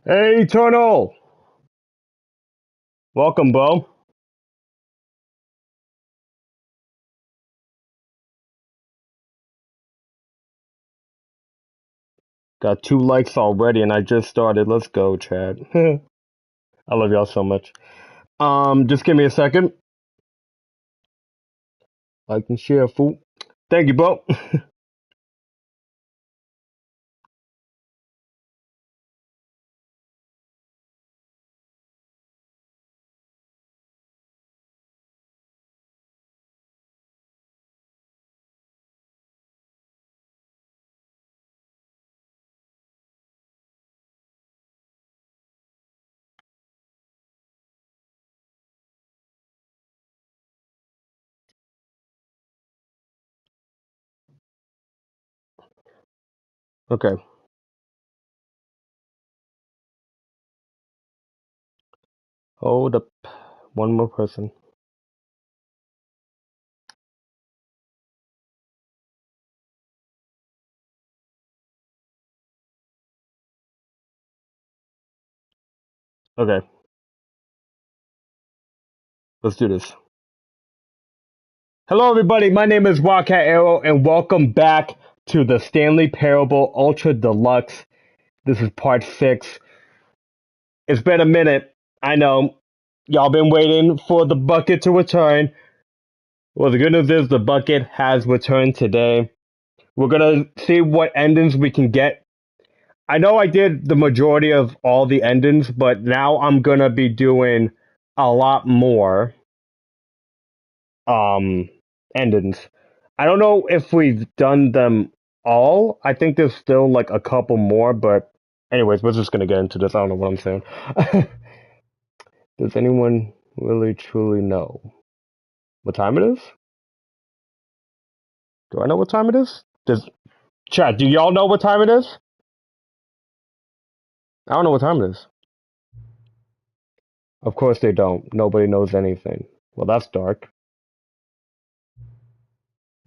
Hey, Eternal! Welcome, Bo. Got 2 likes already, and I just started. Let's go, Chad. I love y'all so much. Just give me a second. I can share, fool. Thank you, Bo. Okay, hold up. One more person. Okay, let's do this. Hello, everybody. My name is Wildcat Arrow, and welcome back to the Stanley Parable Ultra Deluxe. This is part 6. It's been a minute. I know. Y'all been waiting for the bucket to return. Well, the good news is the bucket has returned today. We're gonna see what endings we can get. I know I did the majority of all the endings, but now I'm gonna be doing a lot more um endings. I don't know if we've done them all. I think there's still like a couple more, but anyways, we're just gonna get into this. I don't know what I'm saying. Does anyone really truly know what time it is? Do I know what time it is? Does Chat, do y'all know what time it is? I don't know what time it is. Of course they don't. Nobody knows anything. Well, that's dark.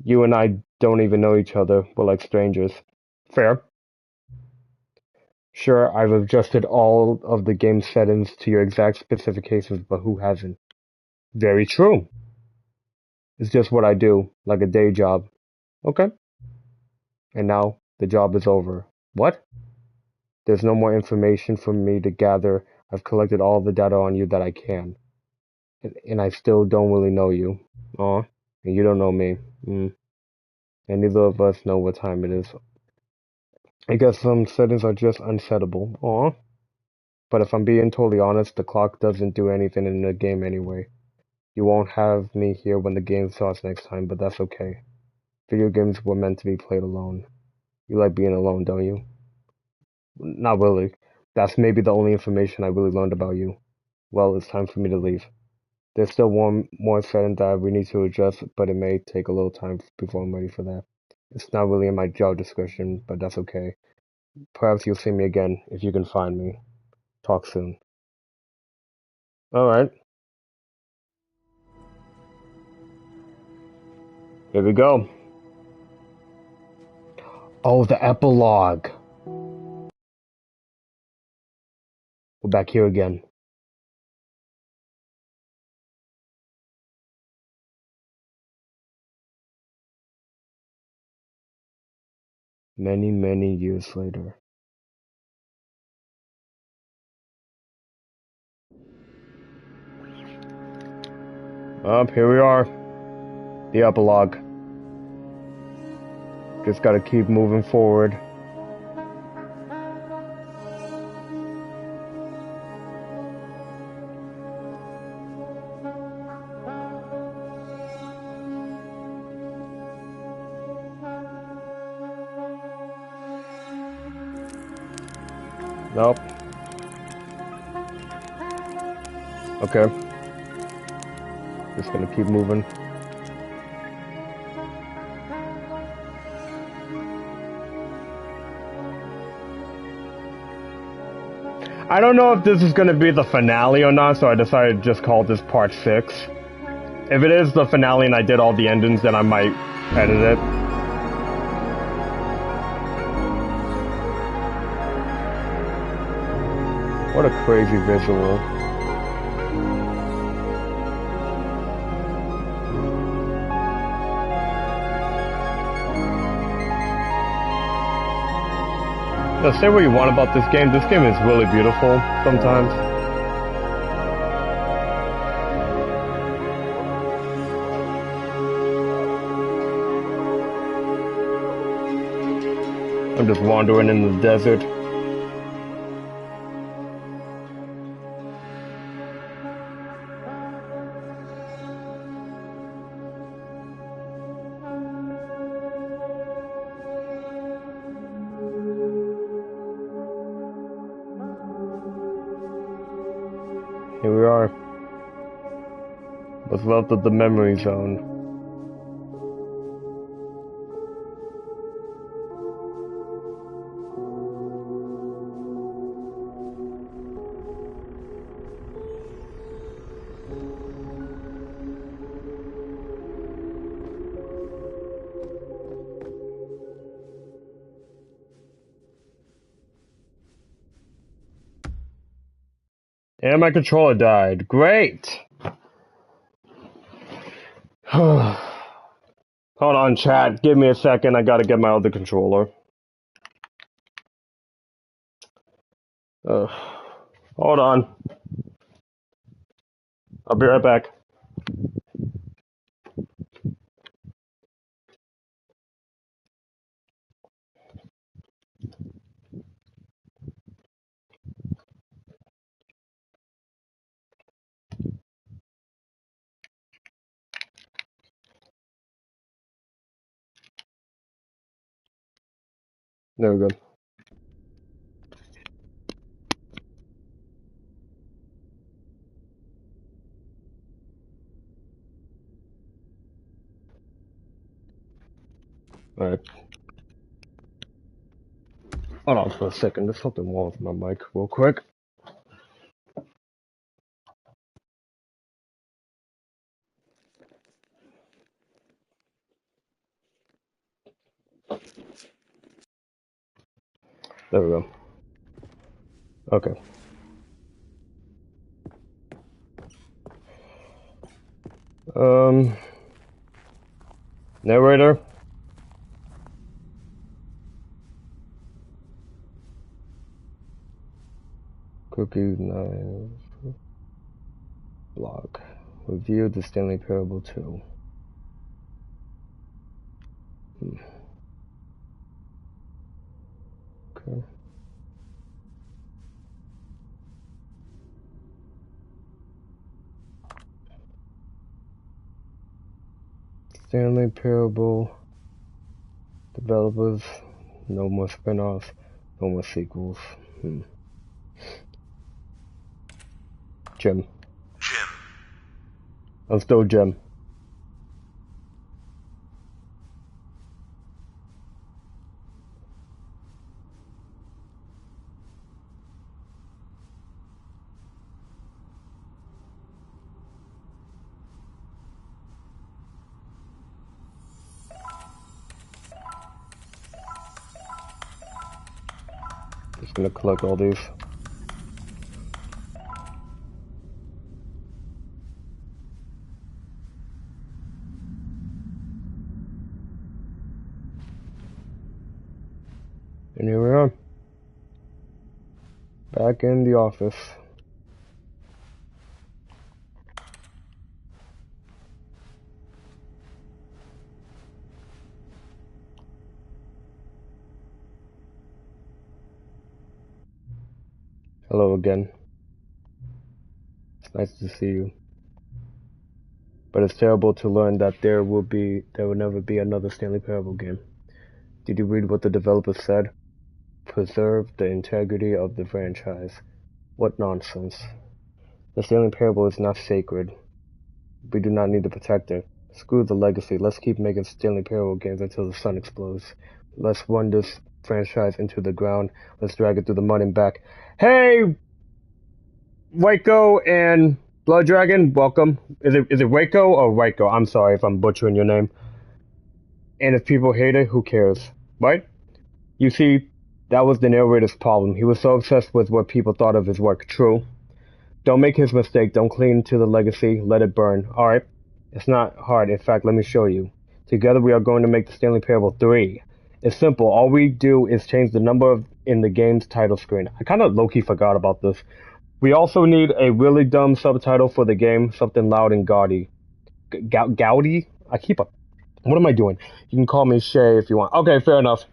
You and I don't even know each other. We're like strangers. Fair. Sure, I've adjusted all of the game settings to your exact specifications, but who hasn't? Very true. It's just what I do, like a day job. Okay. And now the job is over. What? There's no more information for me to gather. I've collected all the data on you that I can. And I still don't really know you. Aw. And you don't know me. Mm. And neither of us know what time it is. I guess some settings are just unsettable. Aw. But if I'm being totally honest, the clock doesn't do anything in the game anyway. You won't have me here when the game starts next time, but that's okay. Video games were meant to be played alone. You like being alone, don't you? Not really. That's maybe the only information I really learned about you. Well, it's time for me to leave. There's still one more setting that we need to adjust, but it may take a little time before I'm ready for that. It's not really in my job description, but that's okay. Perhaps you'll see me again if you can find me. Talk soon. Alright, here we go. Oh, the epilogue. We're back here again. Many, many years later. Here we are. The epilogue. Just gotta keep moving forward. Nope. Okay. Just gonna keep moving. I don't know if this is gonna be the finale or not, so I decided to just call this part 6. If it is the finale and I did all the endings, then I might edit it. What a crazy visual. Now, say what you want about this game. This game is really beautiful sometimes. I'm just wandering in the desert. Here we are. What's left of the memory zone. And my controller died. Great! Hold on, chat. Give me a second. I gotta get my other controller. Hold on. I'll be right back. There we go. Alright. Hold on for a second. There's something wrong with my mic real quick. There we go. Okay. Narrator. Cookies, knives. Block. Review the Stanley Parable 2. Okay. Stanley Parable. Developers. No more spin-offs. No more sequels. Jim. I'm still Jim. Just gonna collect all these. And here we are. Back in the office. Hello again. It's nice to see you. But it's terrible to learn that there will never be another Stanley Parable game. Did you read what the developer said? Preserve the integrity of the franchise. What nonsense. The Stanley Parable is not sacred. We do not need to protect it. Screw the legacy. Let's keep making Stanley Parable games until the sun explodes. Let's run this franchise into the ground. Let's drag it through the mud and back. Hey, Waco and Blood Dragon, welcome. Is it Waco or Waco? I'm sorry if I'm butchering your name. And if people hate it, who cares, right? You see, That was the narrator's problem. He was so obsessed with what people thought of his work. True. Don't make his mistake. Don't cling to the legacy. Let it burn. Alright. It's not hard. In fact, let me show you. Together we are going to make the Stanley Parable 3. It's simple. All we do is change the number in the game's title screen. I kind of low-key forgot about this. We also need a really dumb subtitle for the game. Something loud and gaudy. Gaudy? I keep up. What am I doing? You can call me Shay if you want. Okay, fair enough.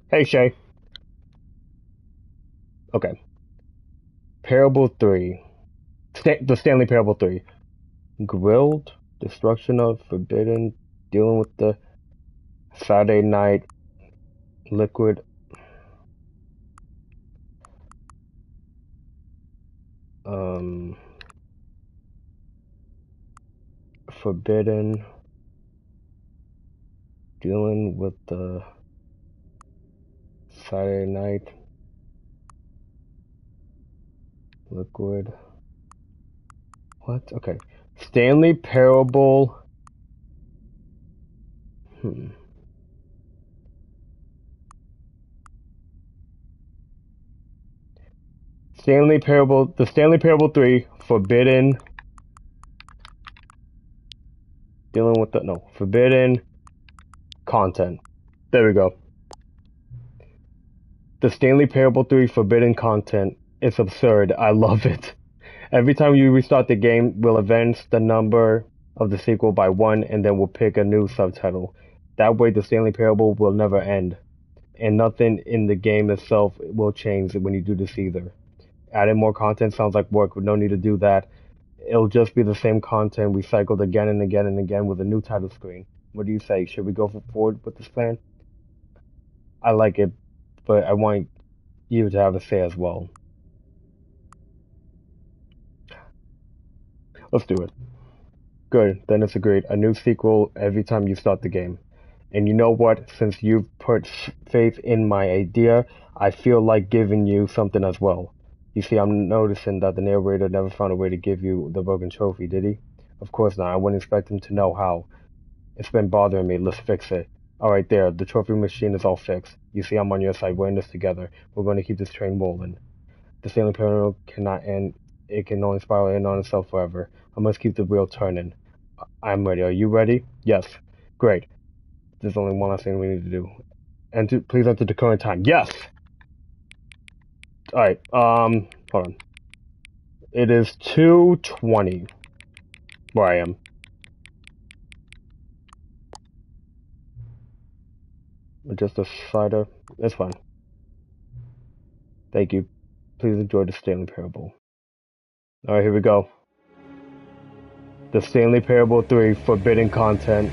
Hey, Shay. Okay. Parable 3. The Stanley Parable 3. Grilled, destruction of forbidden, dealing with the Saturday night, liquid. Forbidden, dealing with the Saturday night, liquid. What? Okay. Stanley Parable. Stanley Parable. The Stanley Parable 3. Forbidden. Dealing with the. No. Forbidden content. There we go. The Stanley Parable 3 Forbidden content. It's absurd. I love it. Every time you restart the game, we'll advance the number of the sequel by 1 and then we'll pick a new subtitle. That way the Stanley Parable will never end. And nothing in the game itself will change when you do this either. Adding more content sounds like work, but no need to do that. It'll just be the same content recycled again and again and again with a new title screen. What do you say? Should we go forward with this plan? I like it, but I want you to have a say as well. Let's do it. Good, then it's agreed. A new sequel every time you start the game. And you know what? Since you've put faith in my idea, I feel like giving you something as well. You see, I'm noticing that the narrator never found a way to give you the broken trophy, did he? Of course not. I wouldn't expect him to know how. It's been bothering me. Let's fix it. Alright, there. The trophy machine is all fixed. You see, I'm on your side. We're in this together. We're going to keep this train rolling. The Stanley Parable cannot end. It can only spiral in on itself forever. I must keep the wheel turning. I'm ready. Are you ready? Yes. Great. There's only one last thing we need to do. Please enter the current time. Yes! Alright, hold on. It is 2:20 where I am. Just a cider. It's fine. Thank you. Please enjoy the Stanley Parable. Alright, here we go. The Stanley Parable 3 Forbidden Content.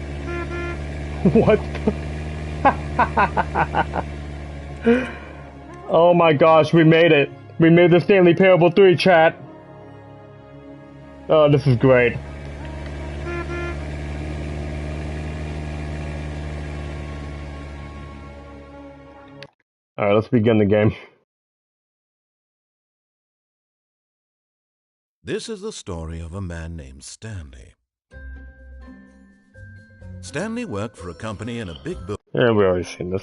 What the? Oh my gosh, we made it. We made the Stanley Parable 3, chat. Oh, this is great. Alright, let's begin the game. This is the story of a man named Stanley. Stanley worked for a company in a big building. Yeah, we already seen this.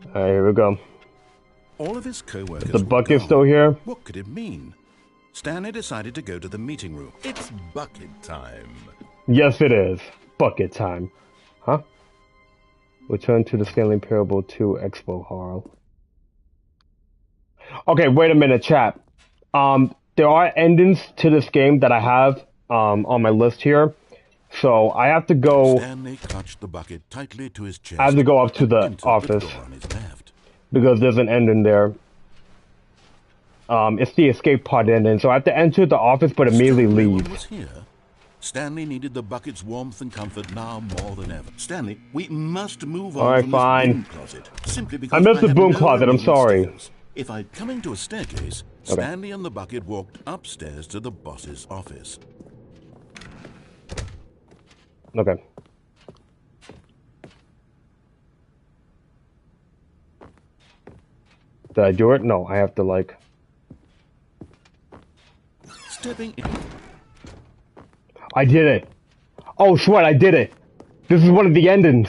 Alright, here we go. All of his co-workers The bucket's still here? What could it mean? Stanley decided to go to the meeting room. It's bucket time. Yes, it is. Bucket time. Huh? Return to the Stanley Parable 2 Expo Hall. Okay, wait a minute, chat. There are endings to this game that I have on my list here. So I have to go. Stanley clutched the bucket tightly to his chest. I have to go up to the office because there's an ending there. It's the escape pod ending, so I have to enter the office but immediately leave. Was here. Stanley needed the bucket's warmth and comfort now more than ever. Stanley, we must move on. Alright, from fine. This broom closet, simply because I missed the broom no closet. I'm sorry. stairs. If I'd come into a staircase, Stanley and the bucket walked upstairs to the boss's office. Okay. Did I do it? No, I have to like. Stepping in. I did it. Oh, sweat, I did it. This is one of the endings.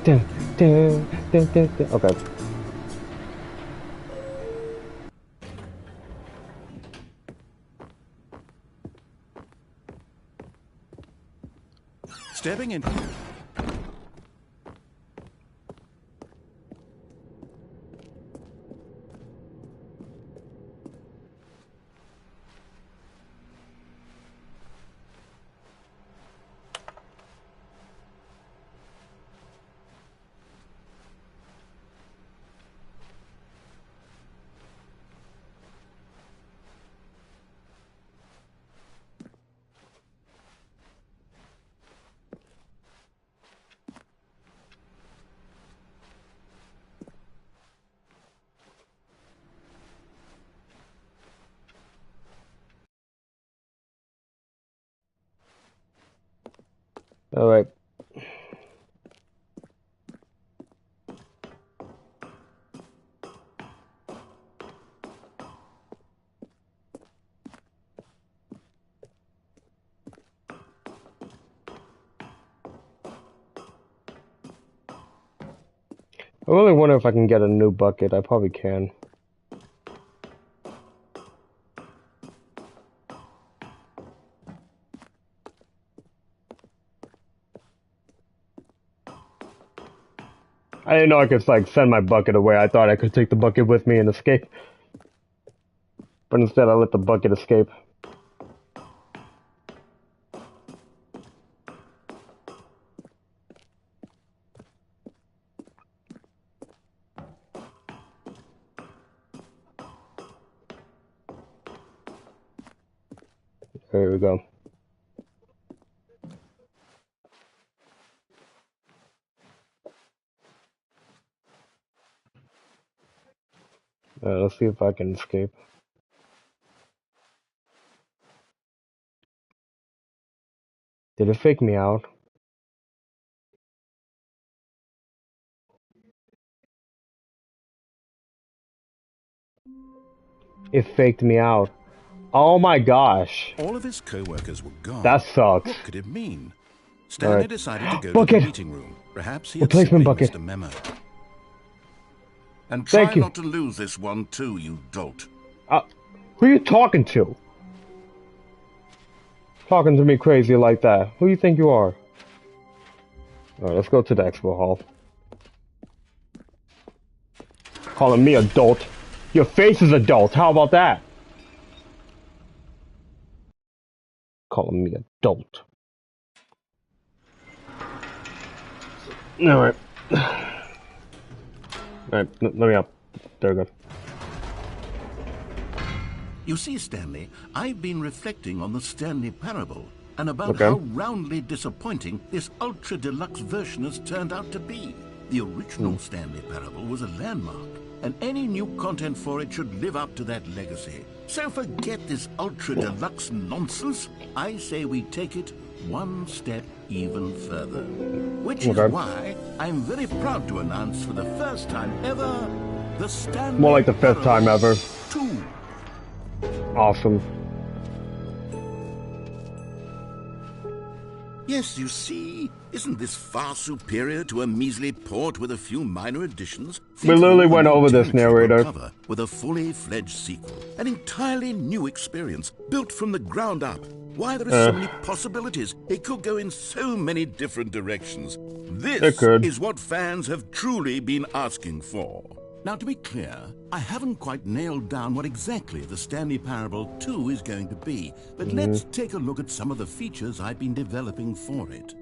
Dun, dun, dun, dun, dun. Okay. Stepping in. All right. I really wonder if I can get a new bucket. I probably can. I didn't know I could like send my bucket away. I thought I could take the bucket with me and escape. But instead I let the bucket escape. There we go. Let's see if I can escape. Did it fake me out? It faked me out. Oh my gosh. All of his co-workers were gone. That sucks. What could it mean? Stanley decided to go Bucket. to the meeting room. Perhaps he had Replacement simply bucket. missed a memo. And try Thank you. not to lose this one too, you dolt. Who are you talking to? Talking to me crazy like that. Who do you think you are? Alright, let's go to the expo hall. Calling me adult. Your face is adult. How about that? Calling me adult. Alright. Alright, let me up. There we go. You see, Stanley, I've been reflecting on the Stanley parable and about Okay. how roundly disappointing this ultra deluxe version has turned out to be. The original Stanley parable was a landmark, and any new content for it should live up to that legacy. So forget this ultra deluxe nonsense. I say we take it one step even further. Which is Okay. why I'm very proud to announce for the first time ever the Stanley More like the fifth time ever. 2. Awesome. Yes, you see, isn't this far superior to a measly port with a few minor additions? We literally went over this, Territory narrator. cover with a fully fledged sequel, an entirely new experience built from the ground up. Why, there are so many possibilities. It could go in so many different directions. It This could. is what fans have truly been asking for. Now, to be clear, I haven't quite nailed down what exactly the Stanley Parable 2 is going to be, but let's take a look at some of the features I've been developing for it.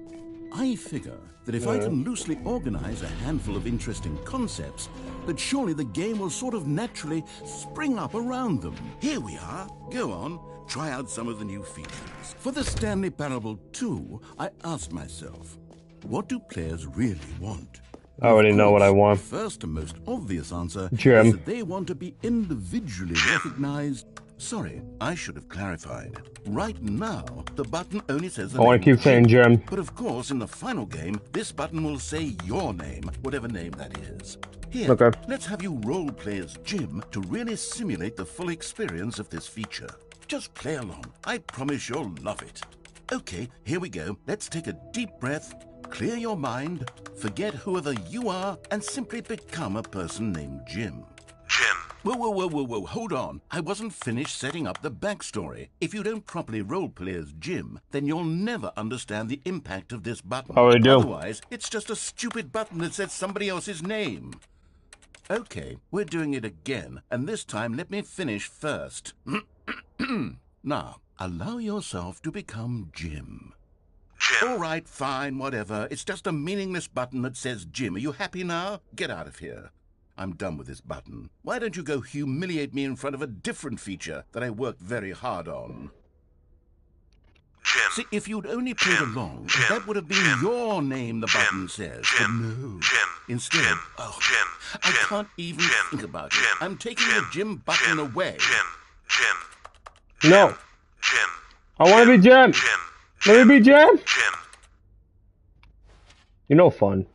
I figure that if I can loosely organize a handful of interesting concepts, that surely the game will sort of naturally spring up around them. Here we are. Go on, try out some of the new features. For the Stanley Parable 2, I asked myself, what do players really want? I already know what I want. The first and most obvious answer Jim. is that they want to be individually recognized. Sorry, I should have clarified. Right now, the button only says the I want to name keep saying Jim. But of course, in the final game, this button will say your name, whatever name that is. Here, Okay. let's have you role-play as Jim to really simulate the full experience of this feature. Just play along. I promise you'll love it. Okay, here we go. Let's take a deep breath clear your mind, forget whoever you are, and simply become a person named Jim. Jim. Whoa, hold on. I wasn't finished setting up the backstory. If you don't properly roleplay as Jim, then you'll never understand the impact of this button. Oh, I do. Otherwise, it's just a stupid button that says somebody else's name. Okay, we're doing it again, and this time let me finish first. Now, allow yourself to become Jim. Jim. All right, fine, whatever. It's just a meaningless button that says Jim. Are you happy now? Get out of here. I'm done with this button. Why don't you go humiliate me in front of a different feature that I worked very hard on? Jim. See, if you'd only played Jim. along, Jim. that would have been Jim. your name, the Jim. button says. Jim. But no. Jim. Instead, Jim. oh, Jim. I Jim. can't even Jim. think about Jim. it. I'm taking Jim. the Jim button Jim. away. Jim. No. Jim. I want to be Jim. Jim. Let me be Jim. Jim. You're no fun.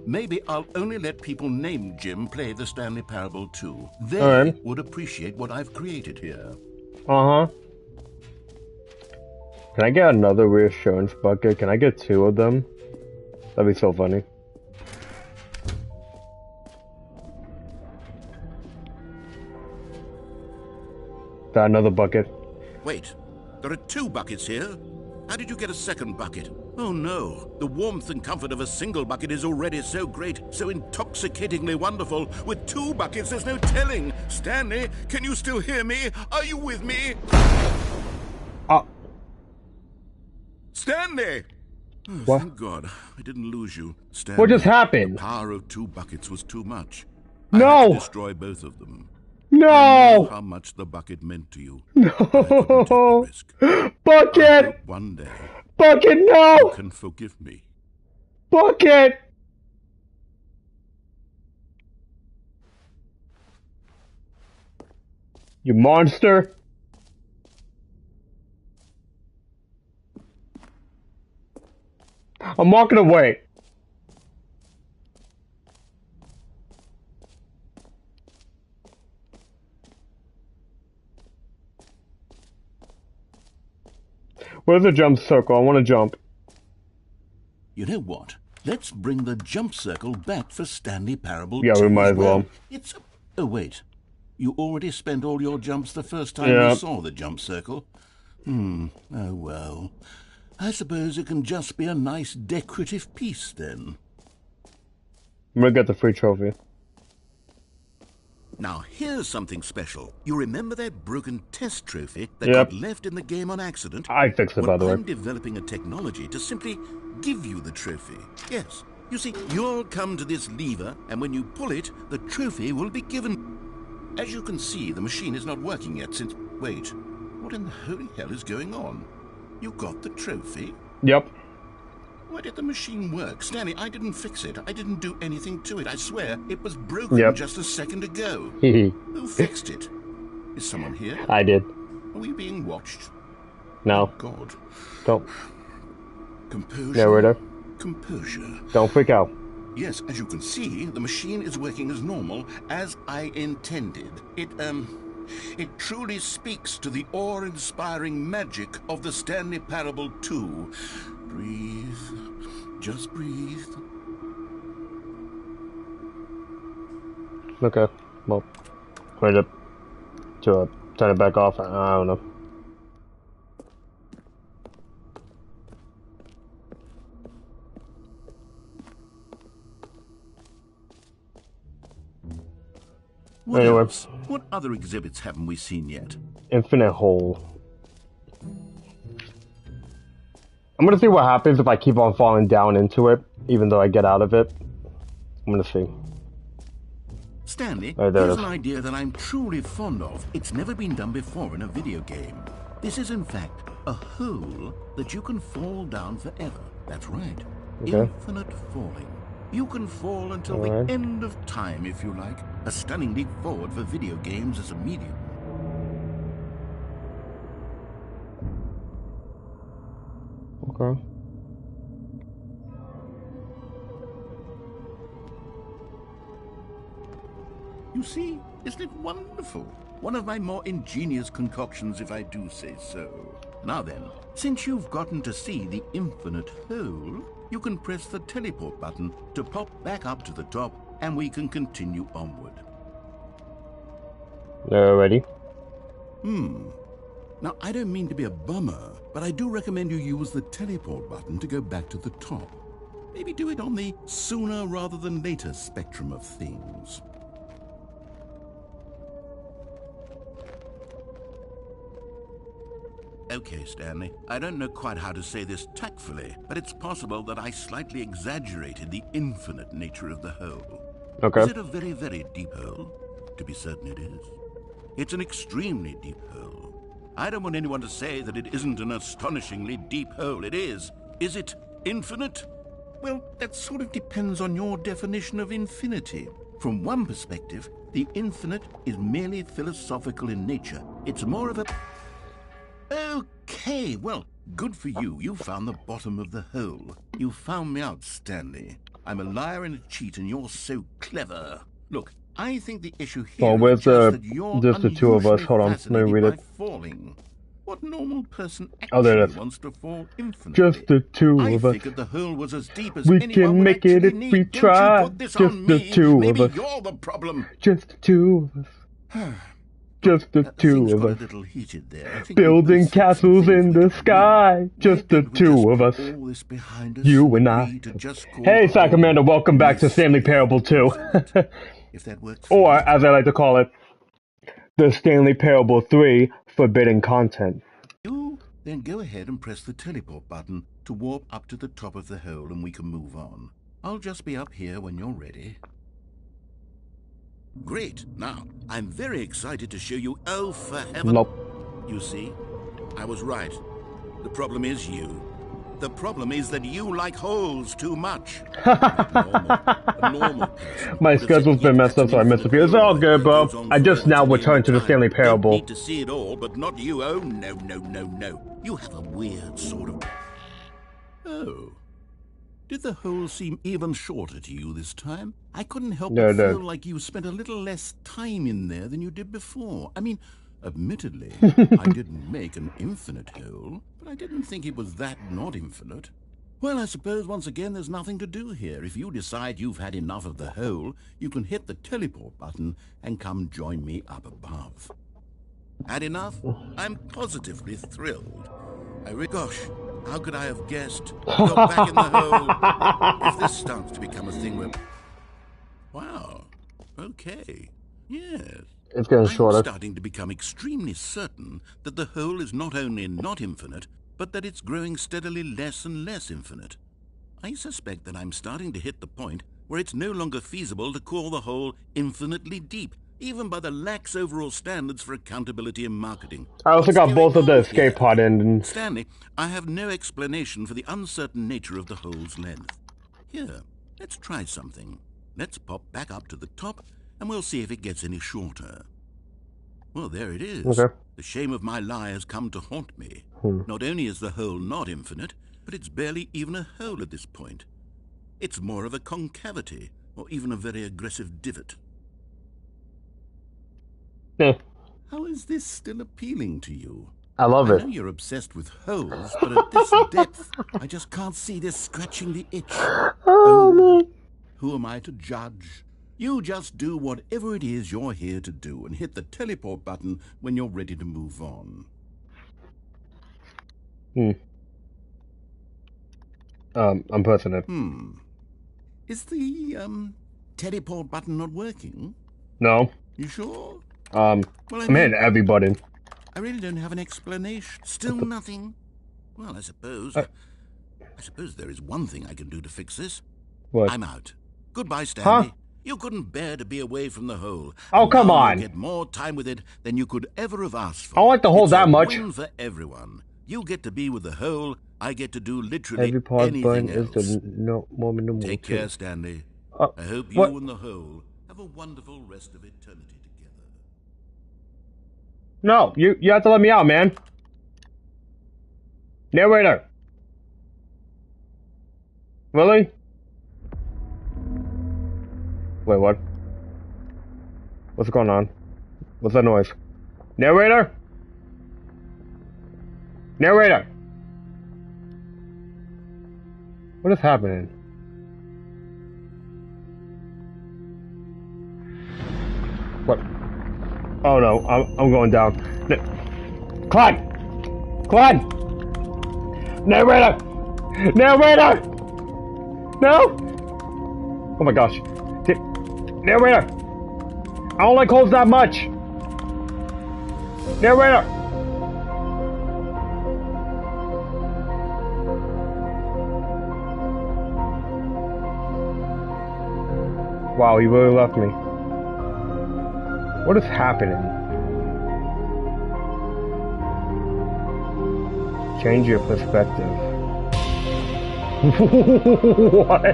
Maybe I'll only let people named Jim play the Stanley Parable too. They Alright. would appreciate what I've created here. Uh-huh. Can I get another reassurance bucket? Can I get 2 of them? That'd be so funny. Got another bucket. Wait, there are 2 buckets here. How did you get a second bucket? Oh no, the warmth and comfort of a single bucket is already so great, so intoxicatingly wonderful. With 2 buckets, there's no telling. Stanley, can you still hear me? Are you with me? Stanley! Oh, What? thank God, I didn't lose you. Stanley, What just happened? the power of 2 buckets was too much. No! I had to destroy both of them. I know No! how much the bucket meant to you. But I couldn't take the No! risk. I Bucket! hope one day Bucket, you no! can forgive me. Bucket! You monster! I'm walking away. Where's the jump circle? I want to jump. You know what? Let's bring the jump circle back for Stanley Parable Yeah, 2 we might as as well. It's oh wait, you already spent all your jumps the first time Yeah. you saw the jump circle. Oh well. I suppose it can just be a nice decorative piece then. I'm gonna get the free trophy. Now here's something special. You remember that broken test trophy that Yep. got left in the game on accident? I fixed it, by the way. I'm developing a technology to simply give you the trophy. Yes. You see, you'll come to this lever, and when you pull it, the trophy will be given. As you can see, the machine is not working yet since... Wait, what in the holy hell is going on? You got the trophy? Yep. Why did the machine work? Stanley, I didn't fix it. I didn't do anything to it. I swear, it was broken Yep. just a second ago. Hehe. Who fixed it? Is someone here? I did. Are we being watched? No. God. Don't. Composure. Narrator. Composure. Don't freak out. Yes, as you can see, the machine is working as normal, as I intended. It truly speaks to the awe-inspiring magic of the Stanley Parable 2. Breathe. Just breathe. Okay. Well, wait up. Turn it back off. I don't know. What Anyway. else? What other exhibits haven't we seen yet? Infinite hole. I'm gonna see what happens if I keep on falling down into it, even though I get out of it. I'm gonna see. Stanley, Oh, there it here's is. an idea that I'm truly fond of. It's never been done before in a video game. This is, in fact, a hole that you can fall down forever. That's right. Okay. Infinite falling. You can fall until Alright. the end of time, if you like. A stunning leap forward for video games as a medium. Okay. You see, isn't it wonderful? One of my more ingenious concoctions, if I do say so. Now then, since you've gotten to see the infinite hole, you can press the teleport button to pop back up to the top, and we can continue onward. Ready? Now, I don't mean to be a bummer, but I do recommend you use the teleport button to go back to the top. Maybe do it on the sooner rather than later spectrum of things. Okay, Stanley, I don't know quite how to say this tactfully, but it's possible that I slightly exaggerated the infinite nature of the hole. Okay. Is it a very, very deep hole? To be certain it is. It's an extremely deep hole. I don't want anyone to say that it isn't an astonishingly deep hole. It is. Is it infinite? Well, that sort of depends on your definition of infinity. From one perspective, the infinite is merely philosophical in nature. It's more of a... Okay, well, good for you. You found the bottom of the hole. You found me out, Stanley. I'm a liar and a cheat, and you're so clever. Look, I think the issue here Well, where's is just that you're just the two of us? Hold on, let me read by it. falling. What normal person Oh, there it actually is. wants to fall infinitely? Just the two I of us. figured the hole was as deep as We anyone can would make it actually if need. we Don't try. you put this Just on the me. two Maybe of us. you're the problem. Just the two of us. Just the two Things of got us. a little heated there. I think Building we both said some castles things in we the didn't sky. mean. Just Why the can't we two just of put us. all this behind us You and agree I. to just call Hey, the whole Sacramento, welcome back to mystery Stanley Parable 2. infinite? If that works for Or, you. as I like to call it, the Stanley Parable 3 Forbidden Content. You then go ahead and press the teleport button to warp up to the top of the hole and we can move on. I'll just be up here when you're ready. Great. Now, I'm very excited to show you. Oh, for heaven. Nope. You see, I was right. The problem is you. The problem is that you like holes too much. A normal person My would have said, schedule's been "Yep, messed that's up, an so I missed a infinite few. It's hole. all good, It bro. goes on I just forever now to the end returned of to the time. Stanley Don't Parable. need to see it all, but not you. Oh, no, no, no, no. You have a weird sort of... Oh. Did the hole seem even shorter to you this time? I couldn't help No, but no. feel like you spent a little less time in there than you did before. I mean, admittedly, I didn't make an infinite hole, but I didn't think it was that not infinite. Well, I suppose once again there's nothing to do here. If you decide you've had enough of the hole, you can hit the teleport button and come join me up above. Had enough? I'm positively thrilled. Gosh, how could I have guessed? You're back in the hole. If this starts to become a thing where... Wow. Okay. Yes. It's getting I'm shorter. starting to become extremely certain that the hole is not only not infinite, but that it's growing steadily less and less infinite. I suspect that I'm starting to hit the point where it's no longer feasible to call the hole infinitely deep, even by the lax overall standards for accountability and marketing. I also What's got both going of the on escape here? pod endings. Stanley, I have no explanation for the uncertain nature of the hole's length. Here, let's try something. Let's pop back up to the top, and we'll see if it gets any shorter. Well, there it is. Okay. The shame of my lie has come to haunt me. Not only is the hole not infinite, but it's barely even a hole at this point. It's more of a concavity, or even a very aggressive divot. Yeah, How is this still appealing to you? I love I it. know you're obsessed with holes, but at this depth, I just can't see this scratching the itch. Oh, man. Who am I to judge? You just do whatever it is you're here to do and hit the teleport button when you're ready to move on. I'm pressing it. Is the, teleport button not working? No. You sure? Well, Well, I'm hitting every button. I really don't have an explanation. Still nothing? Well, I suppose there is one thing I can do to fix this. What? I'm out. Goodbye, Stanley. Huh? You couldn't bear to be away from the hole. Oh, And come now on. You'll get more time with it than you could ever have asked for. I don't like the hole It's that a much. win for everyone. You get to be with the hole. I get to do literally Every pause anything button is else. the no moment no more. Take care, Stanley. I hope you what? and the hole have a wonderful rest of eternity together. No, you have to let me out, man. Narrator. Really? Wait, what? What's going on? What's that noise? Narrator? Narrator! What is happening? What? Oh no, I'm going down. Climb! Climb! Narrator! Narrator! No! Oh my gosh. Narrator! I don't like holes that much! Narrator! Wow, he really left me. What is happening? Change your perspective. What?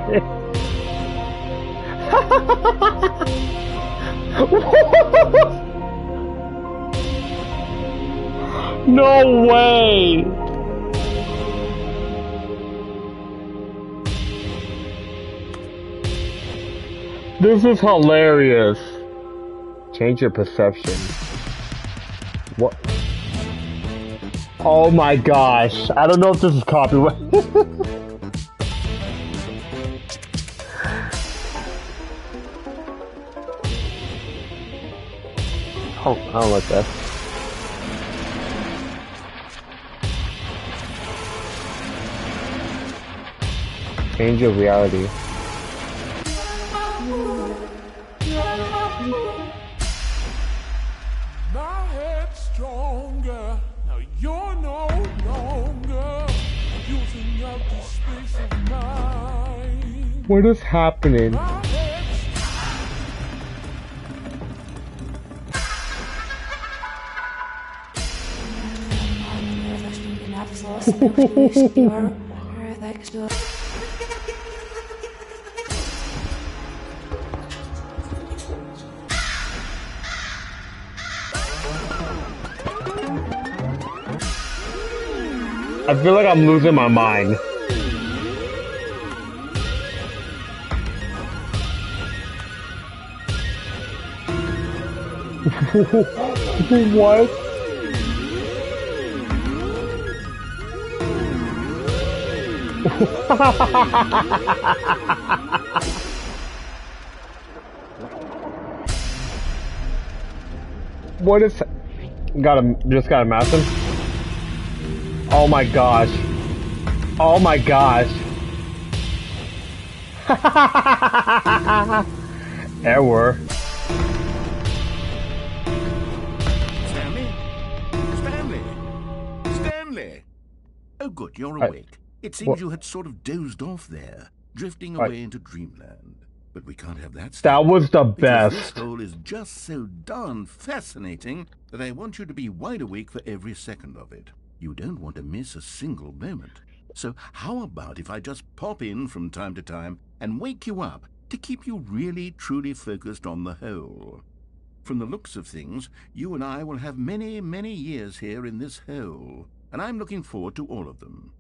No way! This is hilarious. Change your perception. What? Oh my gosh. I don't know if this is copyright. Oh, I don't like that. Change your reality. My head's stronger. Now you're no longer using up the space of mine. What is happening? My head's I feel like I'm losing my mind. What? What is... Just got a massive? Oh my gosh. Oh my gosh. Error. Stanley? Stanley? Stanley? Oh, good, you're awake. It seems you had sort of dozed off there, drifting away into dreamland. But we can't have that. That was the Because this best. hole is just so darn fascinating that I want you to be wide awake for every second of it. You don't want to miss a single moment. So how about if I just pop in from time to time and wake you up to keep you really, truly focused on the hole? From the looks of things, you and I will have many, many years here in this hole, and I'm looking forward to all of them.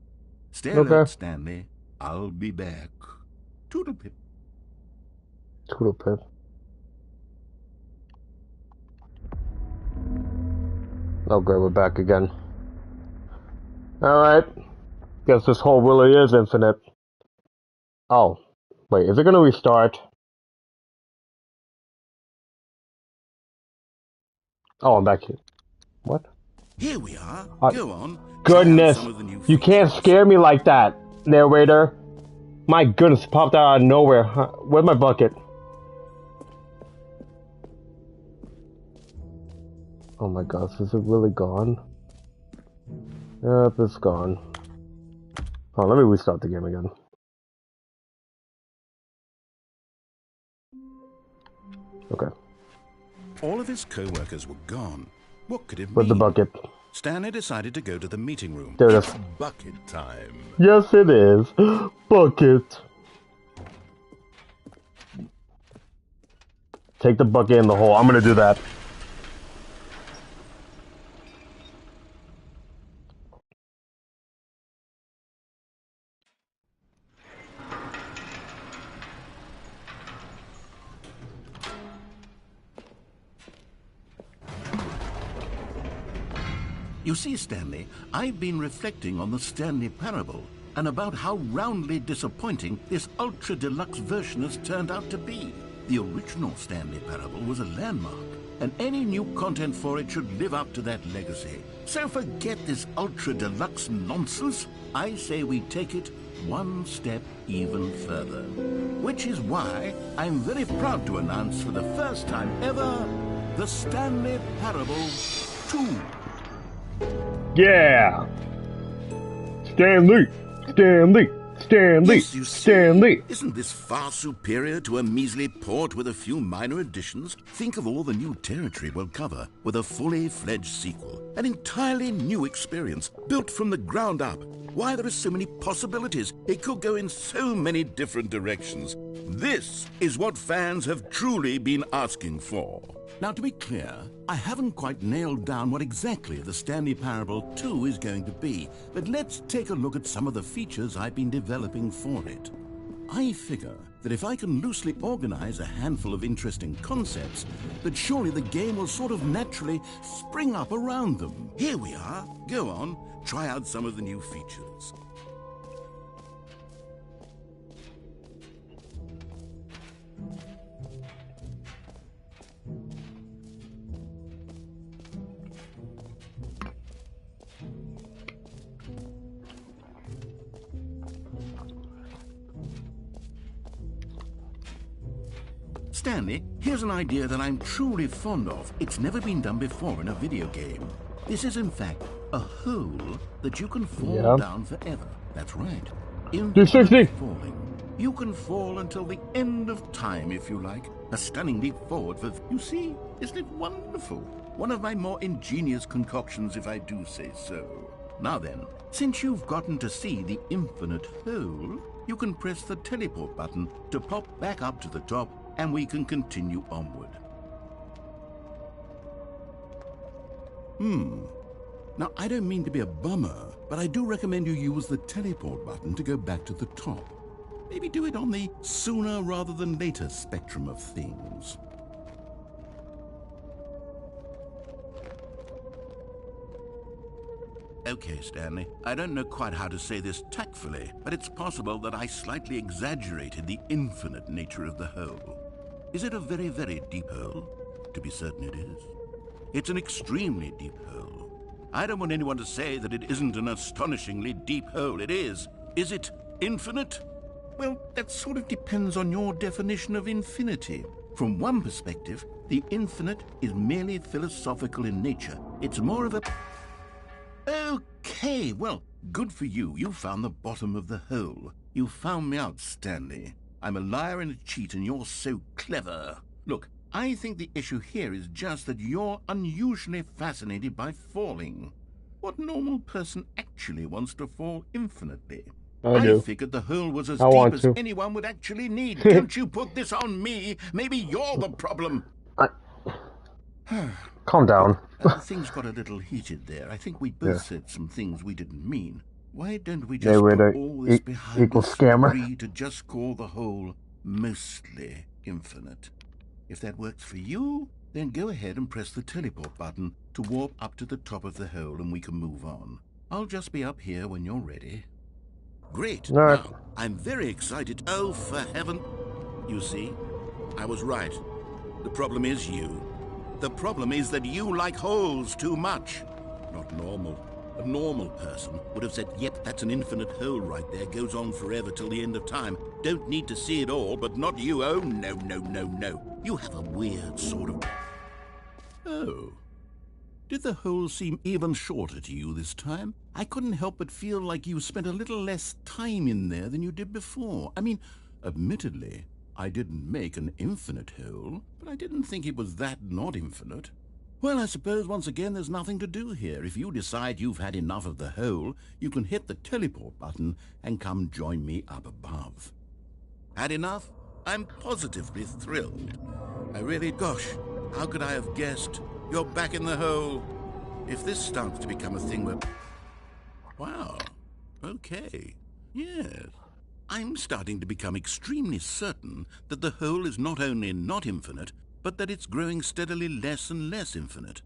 Stay alert, Stanley. I'll be back. Toodle-pip. Toodle-pip. Oh great, we're back again. Alright. Guess this hole really is infinite. Oh. Wait, is it gonna restart? Oh, I'm back here. What? Here we are. Go on. Goodness. Some of the new You can't features. scare me like that, narrator. My goodness, popped out of nowhere. Where's my bucket? Oh my gosh, is it really gone? Yep, it's gone. Oh, let me restart the game again. Okay. All of his co-workers were gone. What could it mean? Where's the bucket? Stanley decided to go to the meeting room. There it It's is. bucket time. Yes, it is. Bucket. Take the bucket in the hole. I'm gonna do that. You see, Stanley, I've been reflecting on the Stanley parable and about how roundly disappointing this ultra deluxe version has turned out to be. The original Stanley parable was a landmark, and any new content for it should live up to that legacy. So forget this ultra deluxe nonsense. I say we take it one step even further. Which is why I'm very proud to announce for the first time ever, the Stanley Parable 2. Yeah! Stanley! Stanley! Stanley! Yes, you see, Stanley! isn't this far superior to a measly port with a few minor additions? Think of all the new territory we'll cover with a fully fledged sequel. An entirely new experience, built from the ground up. Why, there are so many possibilities. It could go in so many different directions. This is what fans have truly been asking for. Now, to be clear, I haven't quite nailed down what exactly the Stanley Parable 2 is going to be, but let's take a look at some of the features I've been developing for it. I figure that if I can loosely organize a handful of interesting concepts, that surely the game will sort of naturally spring up around them. Here we are. Go on, try out some of the new features. Stanley, here's an idea that I'm truly fond of. It's never been done before in a video game. This is, in fact, a hole that you can fall down forever. That's right. Infinite falling. You can fall until the end of time, if you like. A stunning leap forward for... You see? Isn't it wonderful? One of my more ingenious concoctions, if I do say so. Now then, since you've gotten to see the infinite hole, you can press the teleport button to pop back up to the top, and we can continue onward. Now, I don't mean to be a bummer, but I do recommend you use the teleport button to go back to the top. Maybe do it on the sooner rather than later spectrum of things. Okay, Stanley, I don't know quite how to say this tactfully, but it's possible that I slightly exaggerated the infinite nature of the hole. Is it a very, very deep hole? To be certain it is. It's an extremely deep hole. I don't want anyone to say that it isn't an astonishingly deep hole. It is. Is it infinite? Well, that sort of depends on your definition of infinity. From one perspective, the infinite is merely philosophical in nature. It's more of a... Okay, well, good for you. You found the bottom of the hole. You found me out, Stanley. I'm a liar and a cheat, and you're so clever. Look, I think the issue here is just that you're unusually fascinated by falling. What normal person actually wants to fall infinitely? I figured the hole was as deep as anyone would actually need. Don't you put this on me. Maybe you're the problem. Calm down. Things got a little heated there. I think we both said some things we didn't mean. Why don't we just put all this behind us and agree to just call the hole mostly infinite? If that works for you, then go ahead and press the teleport button to warp up to the top of the hole and we can move on. I'll just be up here when you're ready. Great. Now, I'm very excited. Oh, for heaven. You see, I was right. The problem is you. The problem is that you like holes too much. Not normal. A normal person would have said, yep, that's an infinite hole right there. Goes on forever till the end of time. Don't need to see it all, but not you. Oh, no, no, no, no. You have a weird sort of... Oh. Did the hole seem even shorter to you this time? I couldn't help but feel like you spent a little less time in there than you did before. I mean, admittedly, I didn't make an infinite hole, but I didn't think it was that not infinite. Well, I suppose once again there's nothing to do here. If you decide you've had enough of the hole, you can hit the teleport button and come join me up above. Had enough? I'm positively thrilled. I really, gosh, how could I have guessed? You're back in the hole. If this starts to become a thing where... Wow. Okay. Yes. I'm starting to become extremely certain that the hole is not only not infinite, but that it's growing steadily less and less infinite.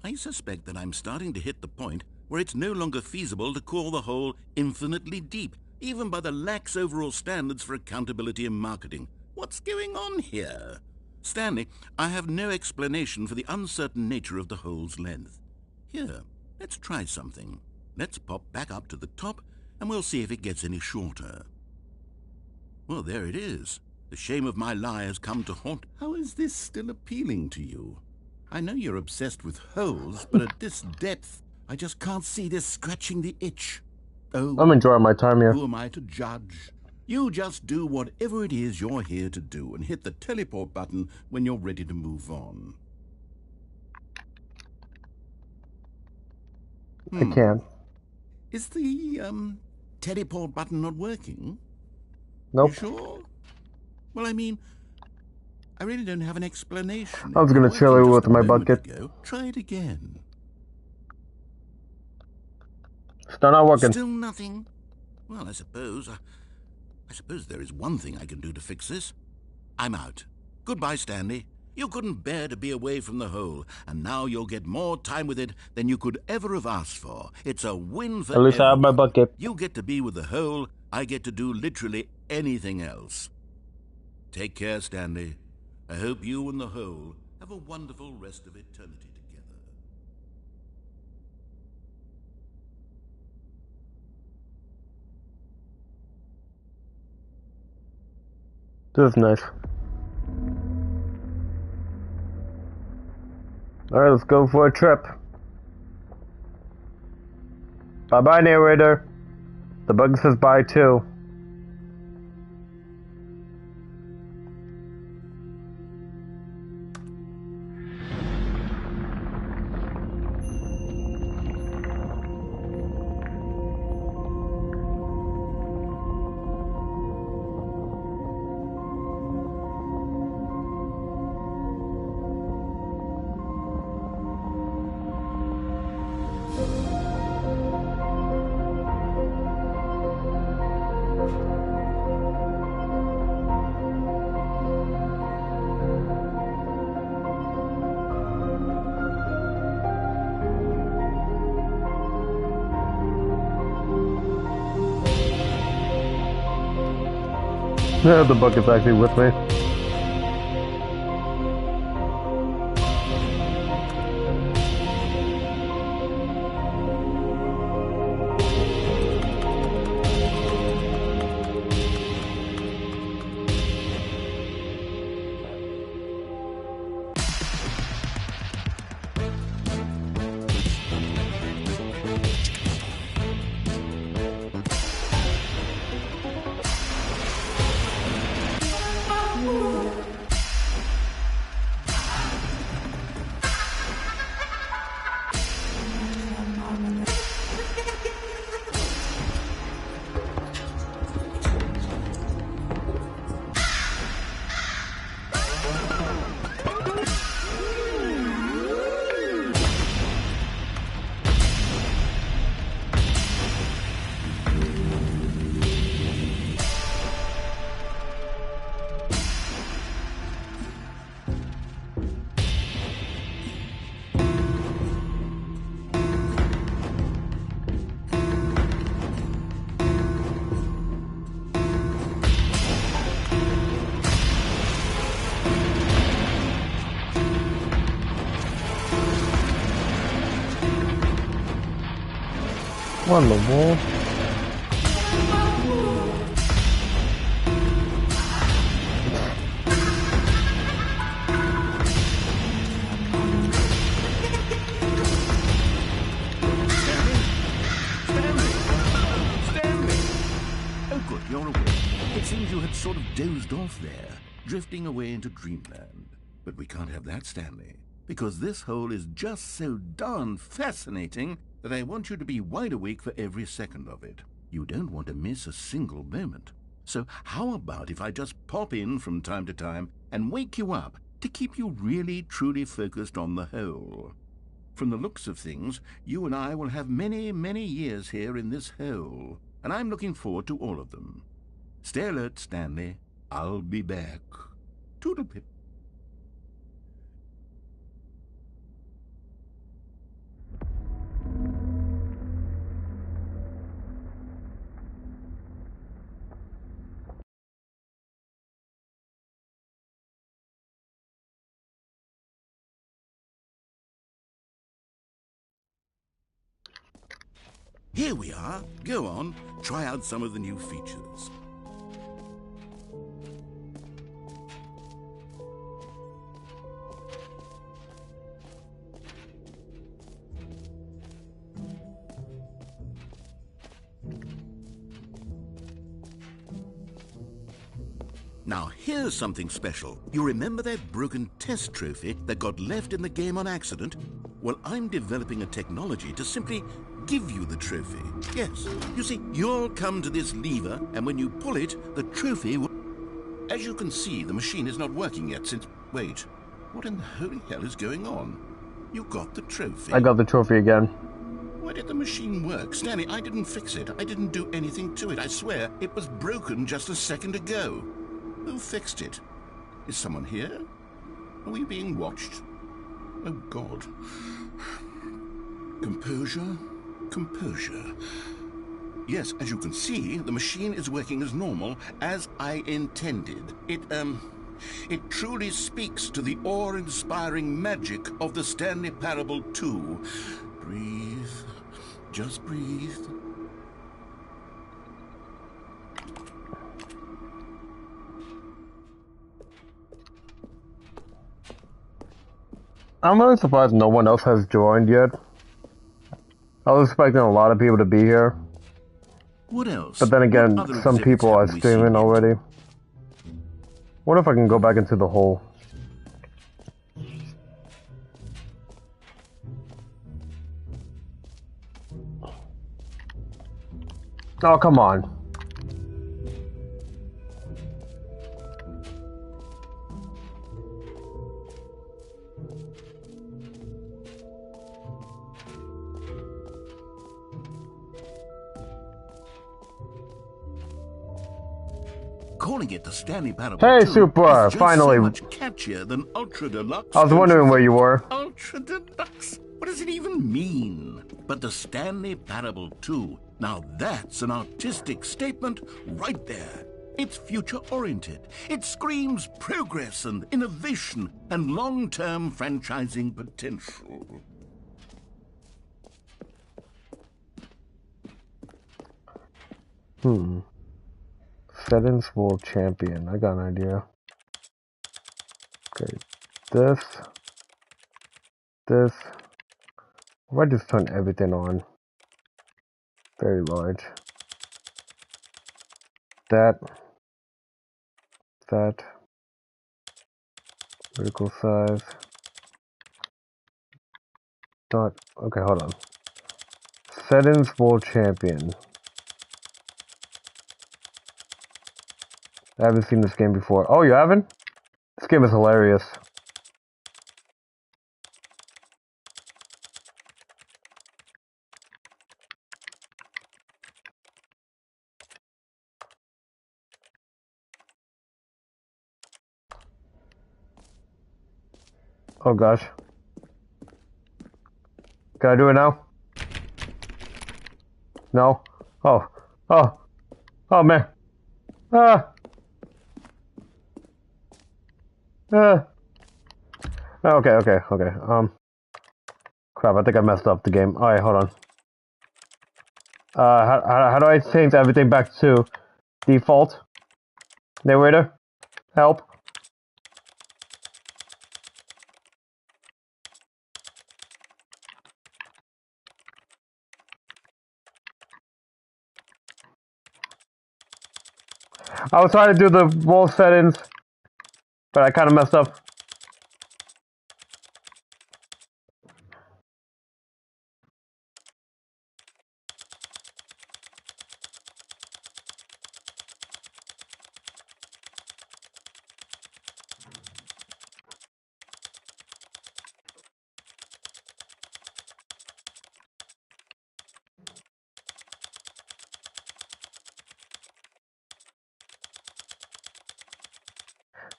I suspect that I'm starting to hit the point where it's no longer feasible to call the hole infinitely deep, even by the lax overall standards for accountability and marketing. What's going on here? Stanley, I have no explanation for the uncertain nature of the hole's length. Here, let's try something. Let's pop back up to the top, and we'll see if it gets any shorter. Well, there it is. The shame of my lie has come to haunt. How is this still appealing to you? I know you're obsessed with holes, but at this depth, I just can't see this scratching the itch. Oh, I'm enjoying my time here. who am I to judge? You just do whatever it is you're here to do and hit the teleport button when you're ready to move on. I can. Is the, teleport button not working? Nope. You sure? Well, I mean, I really don't have an explanation. I was gonna chill it with my bucket. Try it again. Still not working. Still nothing? Well, I suppose there is one thing I can do to fix this. I'm out. Goodbye, Stanley. You couldn't bear to be away from the hole, and now you'll get more time with it than you could ever have asked for. It's a win for At least I have my everyone. bucket. You get to be with the hole, I get to do literally anything else. Take care, Stanley. I hope you and the hole have a wonderful rest of eternity together. This is nice. Alright, let's go for a trip. Bye-bye, narrator. The bug says bye too. Yeah, the bucket's actually with me. On the wall. Stanley! Oh, good, you're awake. It seems you had sort of dozed off there, drifting away into dreamland. But we can't have that, Stanley, because this hole is just so darn fascinating that I want you to be wide awake for every second of it. You don't want to miss a single moment. So how about if I just pop in from time to time and wake you up to keep you really, truly focused on the hole? From the looks of things, you and I will have many, many years here in this hole, and I'm looking forward to all of them. Stay alert, Stanley. I'll be back. Toodle-pip. Here we are. Go on, try out some of the new features. Now, here's something special. You remember that broken test trophy that got left in the game on accident? Well, I'm developing a technology to simply give you the trophy. Yes, you see, you'll come to this lever, and when you pull it, the trophy will... As you can see, the machine is not working yet since... Wait, what in the holy hell is going on? You got the trophy. I got the trophy again. Why did the machine work? Stanley, I didn't fix it. I didn't do anything to it. I swear, it was broken just a second ago. Who fixed it? Is someone here? Are we being watched? Oh, God. Composure, composure. Yes, as you can see, the machine is working as normal, as I intended. It truly speaks to the awe-inspiring magic of the Stanley Parable 2. Breathe. Just breathe. I'm really surprised no one else has joined yet. I was expecting a lot of people to be here. What else? But then again, What other some exhibits people are haven't we seen streaming yet? already. What if I can go back into the hole? Oh, come on. Calling it the Stanley Parable Hey, 2 Super, is just finally. so much catchier than Ultra Deluxe. I was wondering where you were. Ultra Deluxe? What does it even mean? But the Stanley Parable 2, now that's an artistic statement right there. It's future-oriented. It screams progress and innovation and long-term franchising potential. Settings World Champion. I got an idea. Okay, this. If I just turn everything on. Very large. That. Vertical size. Not. Okay, hold on. Settings World Champion. I haven't seen this game before. Oh, you haven't? This game is hilarious. Oh gosh. Can I do it now? No? Oh. Oh. Oh man. Ah. Okay. Crap, I think I messed up the game. Alright, hold on. How do I change everything back to default? Narrator? Help? I was trying to do the wall settings, but I kind of messed up.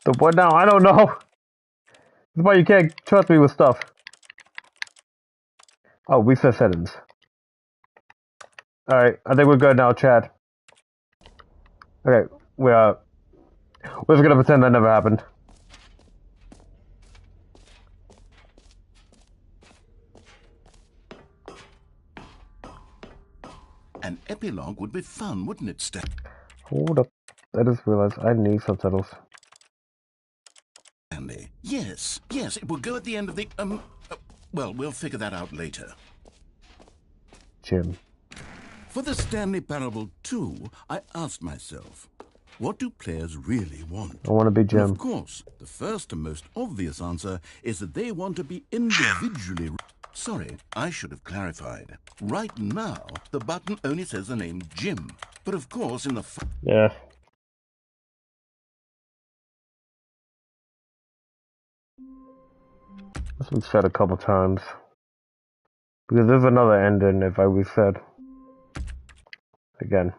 So what now? I don't know. That's why you can't trust me with stuff. Oh, we set settings. Alright, I think we're good now, Chad. Okay, we're just gonna pretend that never happened. epilogue would be fun, wouldn't it, Stan? Hold up. I just realized I need subtitles. Stanley. Yes, it will go at the end of the, well, we'll figure that out later. Jim. For the Stanley Parable 2, I asked myself, what do players really want? I want to be Jim. And of course, the first and most obvious answer is that they want to be individually... Sorry, I should have clarified. Right now, the button only says the name Jim. But of course, in the... Yeah. This was said a couple times. Because there's another ending if I reset. Again.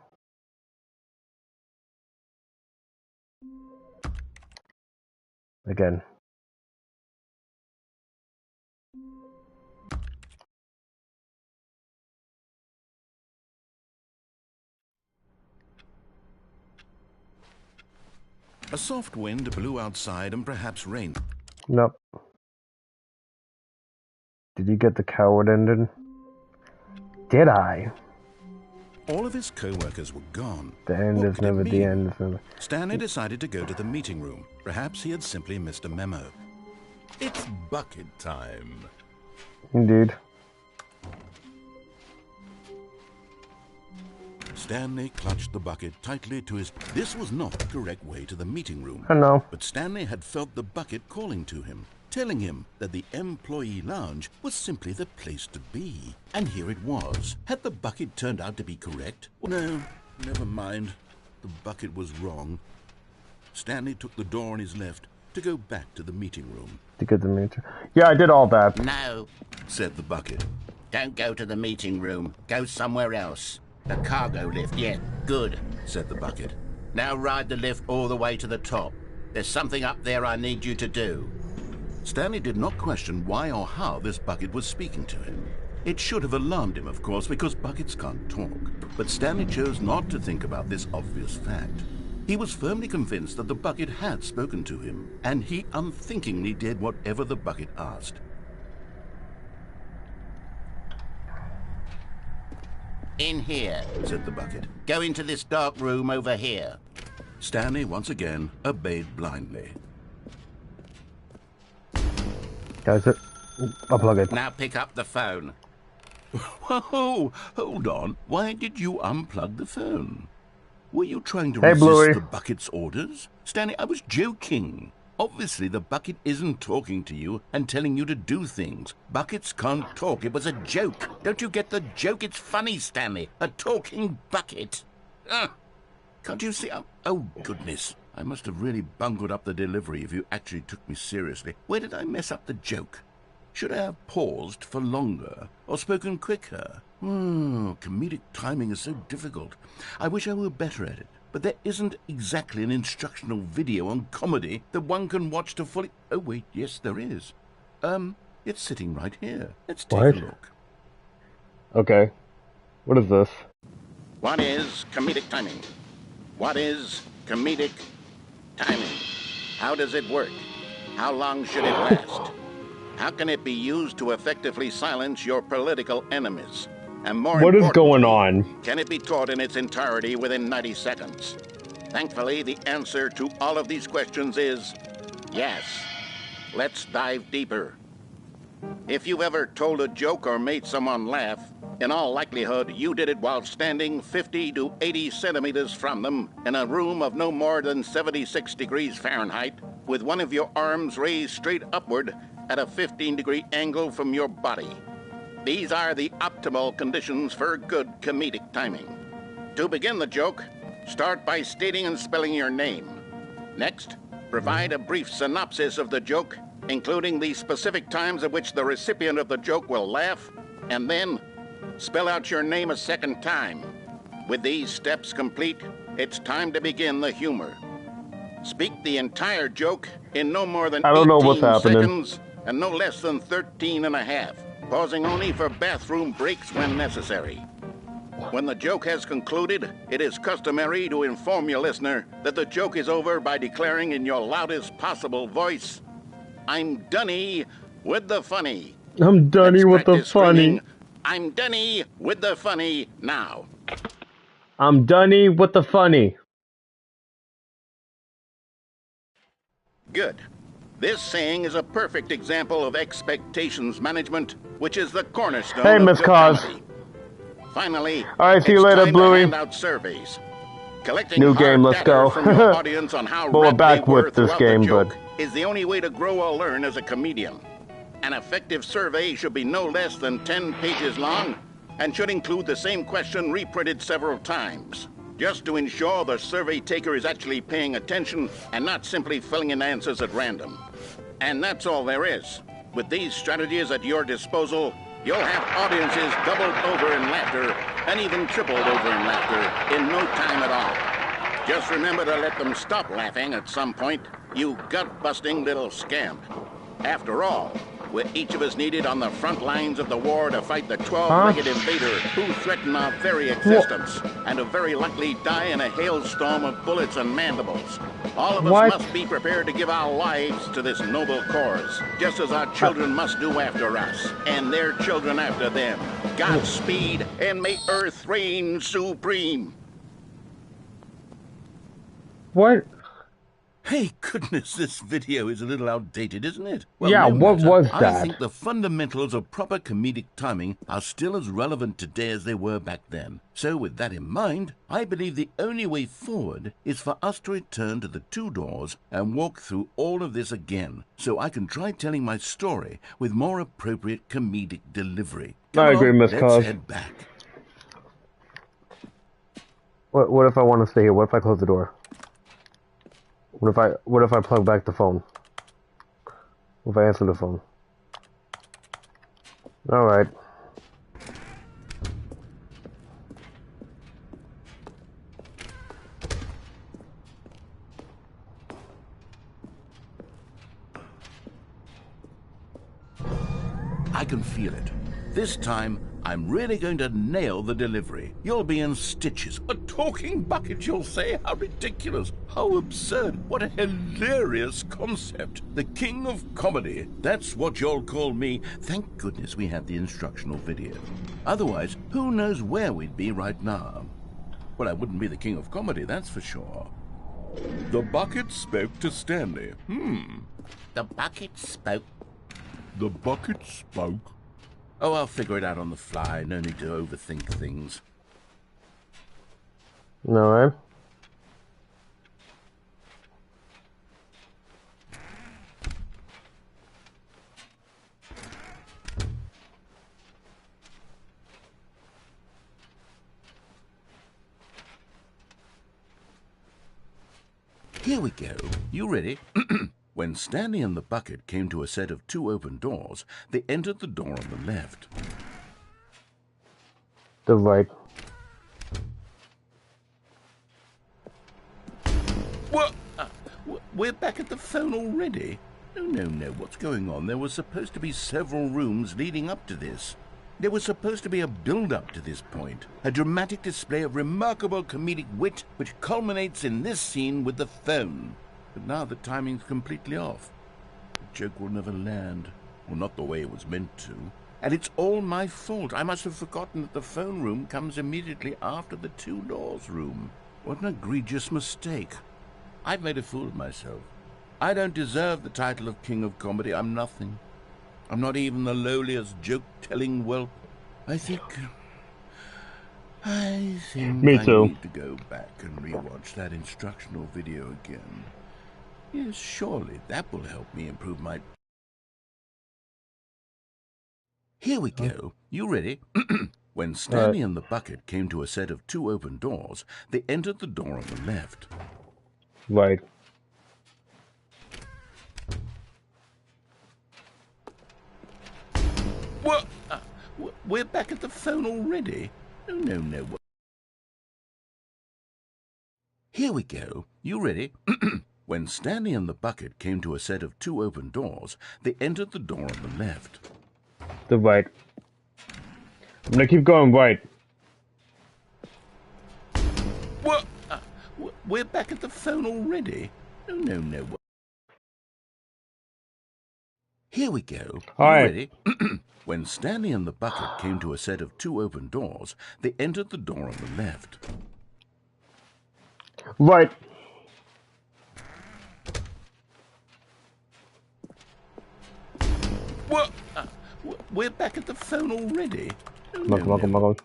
Again. A soft wind blew outside and perhaps rain. Nope. Did you get the coward ending? Did I? All of his co-workers were gone. The end What is could it never the mean? end. Is never... Stanley decided to go to the meeting room. Perhaps he had simply missed a memo. It's bucket time. Indeed. Stanley clutched the bucket tightly to his... This was not the correct way to the meeting room. I know. But Stanley had felt the bucket calling to him, telling him that the employee lounge was simply the place to be. And here it was. Had the bucket turned out to be correct? No, never mind. The bucket was wrong. Stanley took the door on his left to go back to the meeting room. To get the meeting. Yeah, I did all that. No, said the bucket. Don't go to the meeting room. Go somewhere else. The cargo lift, yeah, good, said the bucket. Now ride the lift all the way to the top. There's something up there I need you to do. Stanley did not question why or how this bucket was speaking to him. It should have alarmed him, of course, because buckets can't talk. But Stanley chose not to think about this obvious fact. He was firmly convinced that the bucket had spoken to him, and he unthinkingly did whatever the bucket asked. In here, said the bucket. Go into this dark room over here. Stanley once again obeyed blindly. Guys, unplug it. Now pick up the phone. Whoa, hold on. Why did you unplug the phone? Were you trying to resist Bluey. the bucket's orders? Stanley, I was joking. Obviously, the bucket isn't talking to you and telling you to do things. Buckets can't talk. It was a joke. Don't you get the joke? It's funny, Stanley. A talking bucket. Can't you see? Oh, goodness. I must have really bungled up the delivery if you actually took me seriously. Where did I mess up the joke? Should I have paused for longer or spoken quicker? Comedic timing is so difficult. I wish I were better at it. But there isn't exactly an instructional video on comedy that one can watch to fully... Oh, wait, yes, there is. It's sitting right here. Let's take a look. Okay. What is this? What is comedic timing? What is comedic timing? How does it work? How long should it last? How can it be used to effectively silence your political enemies? And more What is importantly, going on? can it be taught in its entirety within 90 seconds? Thankfully, the answer to all of these questions is yes. Let's dive deeper. If you've ever told a joke or made someone laugh, in all likelihood, you did it while standing 50 to 80 centimeters from them in a room of no more than 76 degrees Fahrenheit, with one of your arms raised straight upward at a 15-degree angle from your body. These are the optimal conditions for good comedic timing. To begin the joke, start by stating and spelling your name. Next, provide a brief synopsis of the joke, including the specific times at which the recipient of the joke will laugh, and then spell out your name a second time. With these steps complete, it's time to begin the humor. Speak the entire joke in no more than 18 seconds and no less than 13 and a half, pausing only for bathroom breaks when necessary. When the joke has concluded, it is customary to inform your listener that the joke is over by declaring in your loudest possible voice, "I'm Dunny with the funny." I'm Dunny with the funny. I'm Dunny with the funny now. I'm Dunny with the funny. Good. This saying is a perfect example of expectations management, which is the cornerstone Hey, of Miss good Cause. comedy. Finally, Alright, see you it's later, time to Bluey. hand out surveys. Collecting New game, hard let's data go. from your audience on how But we're red they back were with this throughout the game, joke but is the only way to grow or learn as a comedian. An effective survey should be no less than 10 pages long and should include the same question reprinted several times, just to ensure the survey taker is actually paying attention and not simply filling in answers at random. And that's all there is. With these strategies at your disposal, you'll have audiences doubled over in laughter and even tripled over in laughter in no time at all. Just remember to let them stop laughing at some point, you gut-busting little scamp. After all, we're each of us needed on the front lines of the war to fight the 12-legged invader who threaten our very existence and who very likely die in a hailstorm of bullets and mandibles. All of us must be prepared to give our lives to this noble cause, just as our children must do after us, and their children after them. Godspeed, and may Earth reign supreme. what? Hey, goodness, this video is a little outdated, isn't it? Well, Yeah, no what matter. was I that? think the fundamentals of proper comedic timing are still as relevant today as they were back then. So with that in mind, I believe the only way forward is for us to return to the two doors and walk through all of this again, so I can try telling my story with more appropriate comedic delivery. Come I agree, on, Miss let's Cause. head back. What if I want to stay here? What if I close the door? What if I plug back the phone? What if I answer the phone? Alright. I can feel it. This time, I'm really going to nail the delivery. You'll be in stitches. A talking bucket, you'll say? How ridiculous. How absurd. What a hilarious concept. The king of comedy. That's what you'll call me. Thank goodness we had the instructional video. Otherwise, who knows where we'd be right now. Well, I wouldn't be the king of comedy, that's for sure. The bucket spoke to Stanley. The bucket spoke. The bucket spoke. Oh, I'll figure it out on the fly. No need to overthink things. Alright. Here we go. You ready? When Stanley and the bucket came to a set of two open doors, they entered the door on the left. The right. What? We're back at the phone already? No. What's going on? There were supposed to be several rooms leading up to this. There was supposed to be a build-up to this point, a dramatic display of remarkable comedic wit which culminates in this scene with the phone. But now the timing's completely off. The joke will never land, or not the way it was meant to. And it's all my fault. I must have forgotten that the phone room comes immediately after the two doors room. What an egregious mistake. I've made a fool of myself. I don't deserve the title of King of Comedy. I'm nothing. I'm not even the lowliest joke-telling whelp. I think Me I too. need to go back and rewatch that instructional video again. Yes, surely that will help me improve my... Here we go. You ready? When Stanley and the bucket came to a set of two open doors, they entered the door on the left. Right. What? We're back at the phone already? No. Here we go. You ready? When Stanley and the bucket came to a set of two open doors, they entered the door on the left. The right. I'm gonna keep going right. What? We're back at the phone already? No. Here we go. All You right. ready? When Stanley and the bucket came to a set of two open doors, they entered the door on the left. Right. What? We're back at the phone already? Oh, Come on, no, come on, come on, no. come on.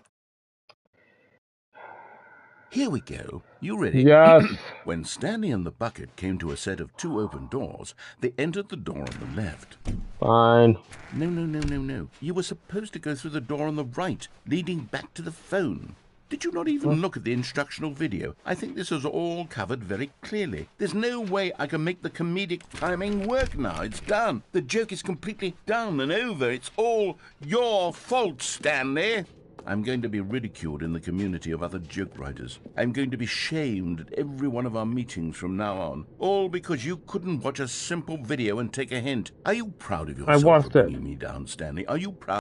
Here we go. You ready? Yes. When Stanley and the bucket came to a set of 2 open doors, they entered the door on the left. Fine. No. You were supposed to go through the door on the right, leading back to the phone. Did you not even look at the instructional video? I think this is all covered very clearly. There's no way I can make the comedic timing work now. It's done. The joke is completely done and over. It's all your fault, Stanley. I'm going to be ridiculed in the community of other joke writers. I'm going to be shamed at every one of our meetings from now on. All because you couldn't watch a simple video and take a hint. Are you proud of I yourself for watched it. bringing me down, Stanley? Are you proud?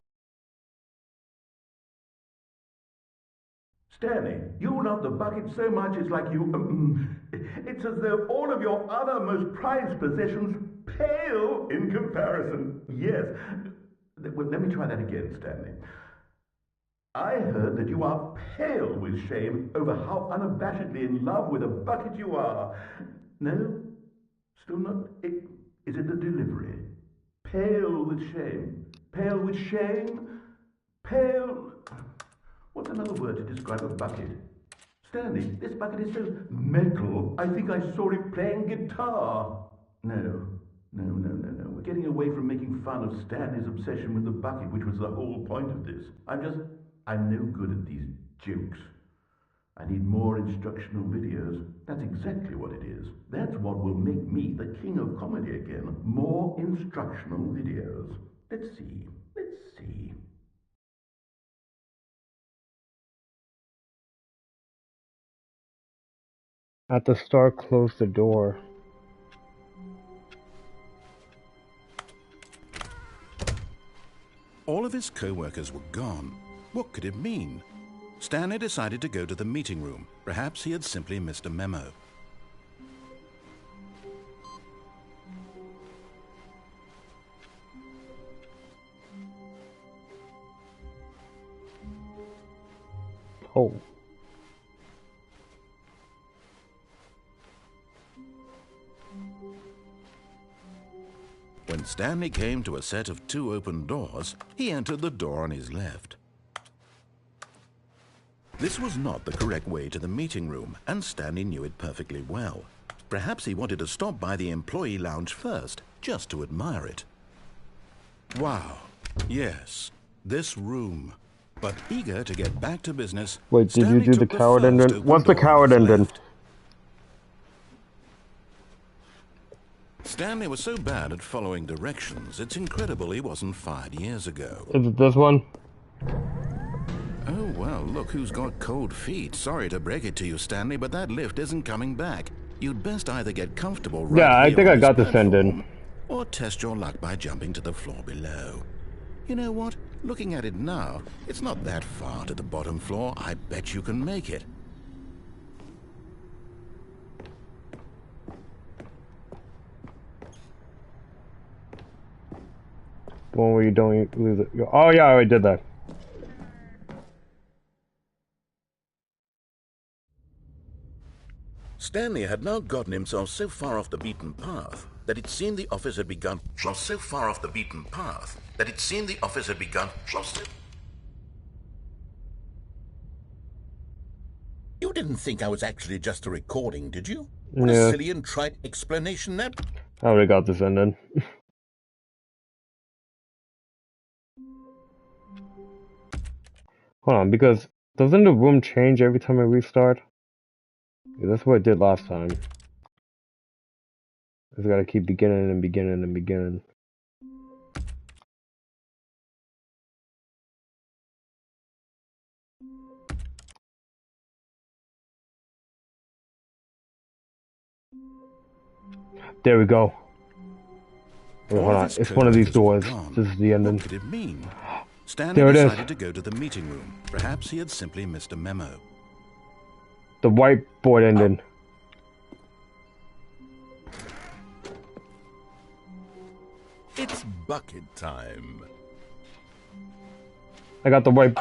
Stanley, you love the bucket so much it's like you... it's as though all of your other most prized possessions pale in comparison. Yes. Well, let me try that again, Stanley. I heard that you are pale with shame over how unabashedly in love with a bucket you are. No? Still not? Is it the delivery? Pale with shame. Pale with shame? Pale... What's another word to describe a bucket? Stanley, this bucket is so metal, I think I saw it playing guitar. No. We're getting away from making fun of Stanley's obsession with the bucket, which was the whole point of this. I'm no good at these jokes. I need more instructional videos. That's exactly what it is. That's what will make me the king of comedy again. More instructional videos. Let's see. At the start, close the door. All of his co-workers were gone. What could it mean? Stanley decided to go to the meeting room. Perhaps he had simply missed a memo. Oh. When Stanley came to a set of 2 open doors, he entered the door on his left. This was not the correct way to the meeting room, and Stanley knew it perfectly well. Perhaps he wanted to stop by the employee lounge first, just to admire it. Wow, yes, this room. But eager to get back to business, Wait, did Stanley you do the took coward first ending? open What's the door on coward his ending? left. Stanley was so bad at following directions, it's incredible he wasn't fired years ago. Is it this one? Oh, well, look who's got cold feet. Sorry to break it to you, Stanley, but that lift isn't coming back. You'd best either get comfortable right Yeah, I here think on I this got this platform, ending. or test your luck by jumping to the floor below. You know what? Looking at it now, it's not that far to the bottom floor. I bet you can make it. One where you don't lose it. Oh yeah, I already did that. Stanley had now gotten himself so far off the beaten path that it seemed the office had begun. You didn't think I was actually just a recording, did you? What Yeah. a silly and trite explanation that... I already got this ending. Hold on, because doesn't the room change every time I restart? Yeah, that's what it did last time. I just gotta keep beginning and beginning and beginning. There we go. Wait, hold on. It's one of these doors. This is the ending. What could it mean? Stanley There it is. decided to go to the meeting room. Perhaps he had simply missed a memo. The whiteboard ending. It's bucket time. I got the white.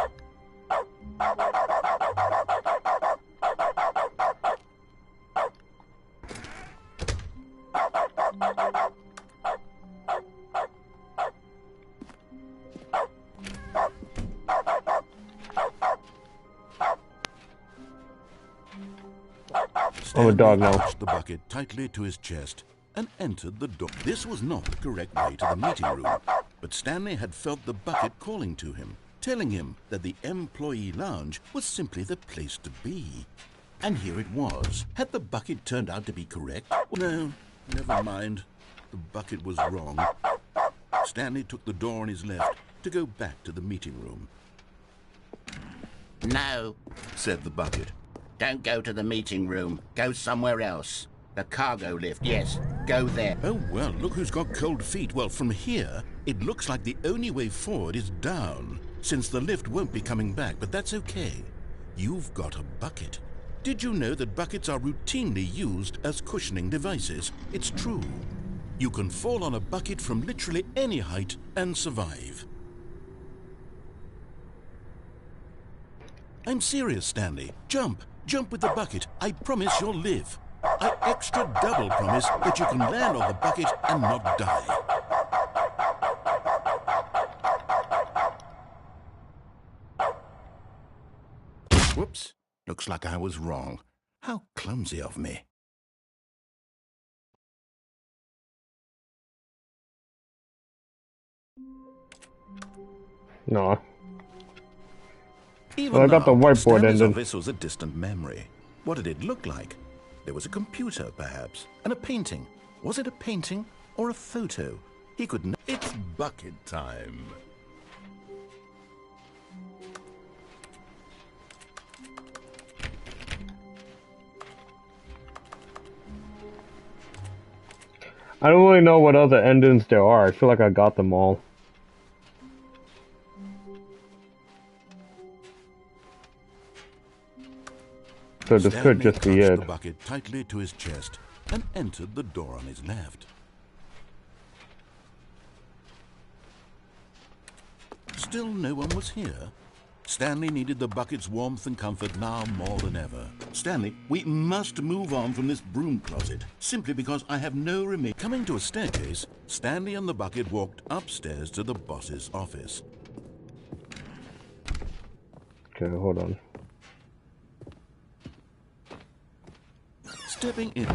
I'm a dog Stanley now. clutched the bucket tightly to his chest and entered the door. This was not the correct way to the meeting room, but Stanley had felt the bucket calling to him, telling him that the employee lounge was simply the place to be. And here it was. Had the bucket turned out to be correct? No, never mind. The bucket was wrong. Stanley took the door on his left to go back to the meeting room. No, Said the bucket. don't go to the meeting room. Go somewhere else. The cargo lift, yes. Go there. Oh, well, look who's got cold feet. Well, from here, it looks like the only way forward is down, since the lift won't be coming back, but that's okay. You've got a bucket. Did you know that buckets are routinely used as cushioning devices? It's true. You can fall on a bucket from literally any height and survive. I'm serious, Stanley. Jump. Jump with the bucket. I promise you'll live. I extra double promise that you can land on the bucket and not die. Whoops. Looks like I was wrong. How clumsy of me. No. Even Well, I got the now, whiteboard Stanley's ended. office was a distant memory. What did it look like? There was a computer, perhaps, and a painting. Was it a painting or a photo? He could know. It's bucket time. I don't really know what other endings there are. I feel like I got them all. So this could Stanley just be clutched it. the bucket tightly to his chest and entered the door on his left. Still no one was here. Stanley needed the bucket's warmth and comfort now more than ever. Stanley, we must move on from this broom closet, simply because I have no remain. Coming to a staircase, Stanley and the bucket walked upstairs to the boss's office. Okay, hold on. Stepping in,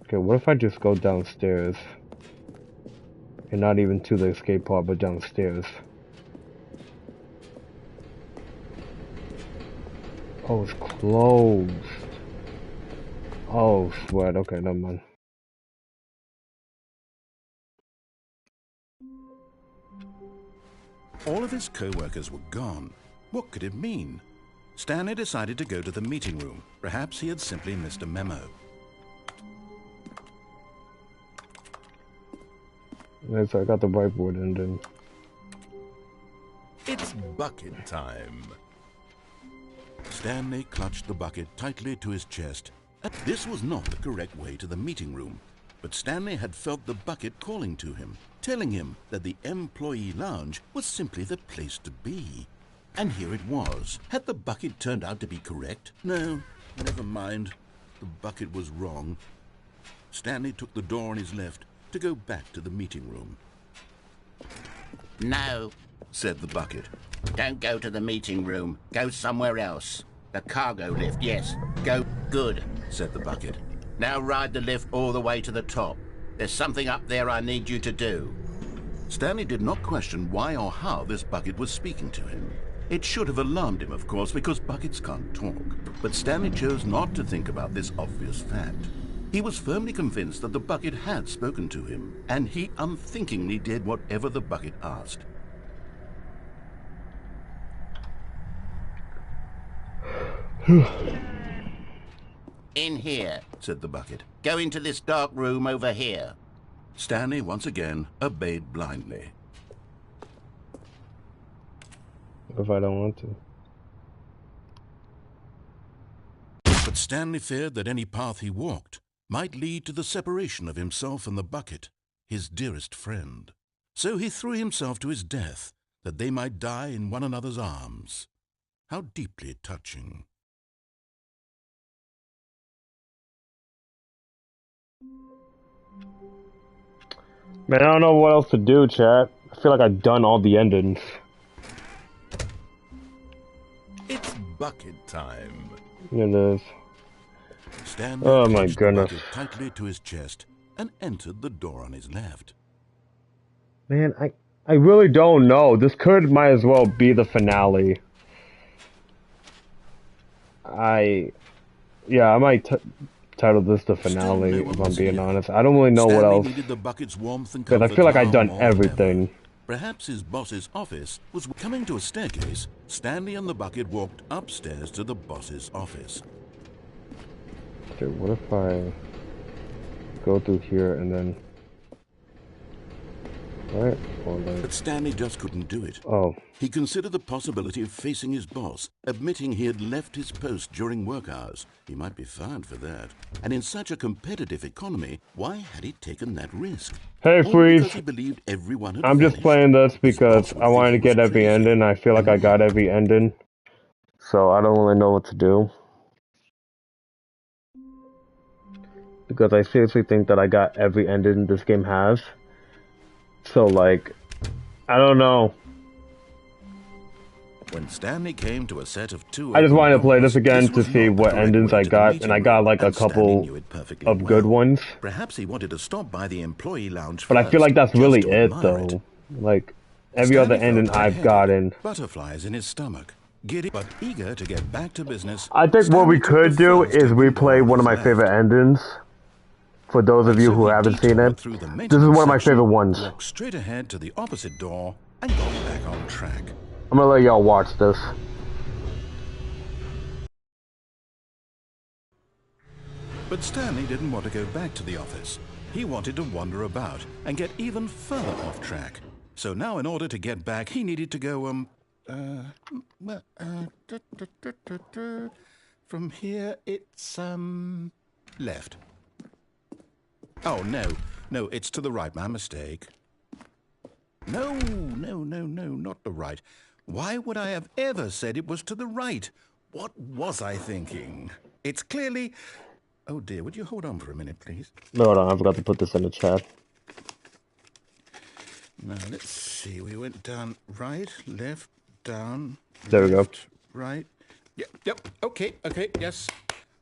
Okay, what if I just go downstairs? And not even to the escape pod, but downstairs. Oh, it's closed. Oh, sweat. Okay, never mind. all of his co-workers were gone. What could it mean? Stanley decided to go to the meeting room. Perhaps he had simply missed a memo. Okay, so I got the whiteboard and then... It's bucket time. Stanley clutched the bucket tightly to his chest. This was not the correct way to the meeting room, but Stanley had felt the bucket calling to him, telling him that the employee lounge was simply the place to be. And here it was. Had the bucket turned out to be correct? No, never mind. The bucket was wrong. Stanley took the door on his left to go back to the meeting room. No, Said the bucket. don't go to the meeting room. Go somewhere else. The cargo lift, yes. Go. Good. Said the bucket. Now ride the lift all the way to the top. There's something up there I need you to do. Stanley did not question why or how this bucket was speaking to him. It should have alarmed him, of course, because buckets can't talk. But Stanley chose not to think about this obvious fact. He was firmly convinced that the bucket had spoken to him, and he unthinkingly did whatever the bucket asked. In here. Said the bucket. Go into this dark room over here. Stanley once again obeyed blindly. If I don't want to. But Stanley feared that any path he walked might lead to the separation of himself and the bucket, his dearest friend. So he threw himself to his death, that they might die in one another's arms. How deeply touching. Man, I don't know what else to do, chat. I feel like I've done all the endings. It's bucket time. It is. Stanley Oh my clutched the goodness. bucket tightly to his chest and entered the door on his left. Man, I really don't know. This might as well be the finale. Yeah, I might title this the Still finale, no one if I'm was being here. honest. I don't really know what Stanley else. needed the bucket's warmth and Because I comfort feel like I've now done more than ever. everything. Perhaps his boss's office was coming to a staircase. Stanley and the bucket walked upstairs to the boss's office. Okay, what if I go through here and then... Right? But Stanley just couldn't do it. Oh. He considered the possibility of facing his boss, admitting he had left his post during work hours. He might be fired for that. And in such a competitive economy, why had he taken that risk? Hey, Or Freeze. because he believed everyone had I'm just vanished? playing this His because boss would I think wanted to he was get every crazy. ending. I feel like I got every ending. So I don't really know what to do. Because I seriously think that I got every ending this game has. So, like, I don't know. When Stanley came to a set of two I just open wanted to play doors, this again to was see not the what correct endings way I to the got. meeting And I got room, like a and Stanley couple knew it perfectly of good well. ones. Perhaps he wanted to stop by the employee lounge But I feel like that's just really to it, admire it. though. Like, every Stanley other ending felt I've lightheaded, gotten. butterflies in his stomach. Giddy but eager to get back to business. I think what we Stanley took the could do first is open door replay on one of his my left. favorite endings. For those of you So who he haven't seen detoured it. through the This is maintenance one of my section, favorite ones. walked straight ahead to the opposite door, and got back on track. I'm gonna let y'all watch this. But Stanley didn't want to go back to the office. He wanted to wander about and get even further off track. So now in order to get back, he needed to go, from here it's, left. Oh, no, it's to the right, my mistake. No, not the right. Why would I have ever said it was to the right? What was I thinking? It's clearly... Oh dear, would you hold on for a minute, please? No, hold on, I forgot to put this in the chat. Now, let's see. We went down right, left, down, There we go. left, right. Yep, okay, yes.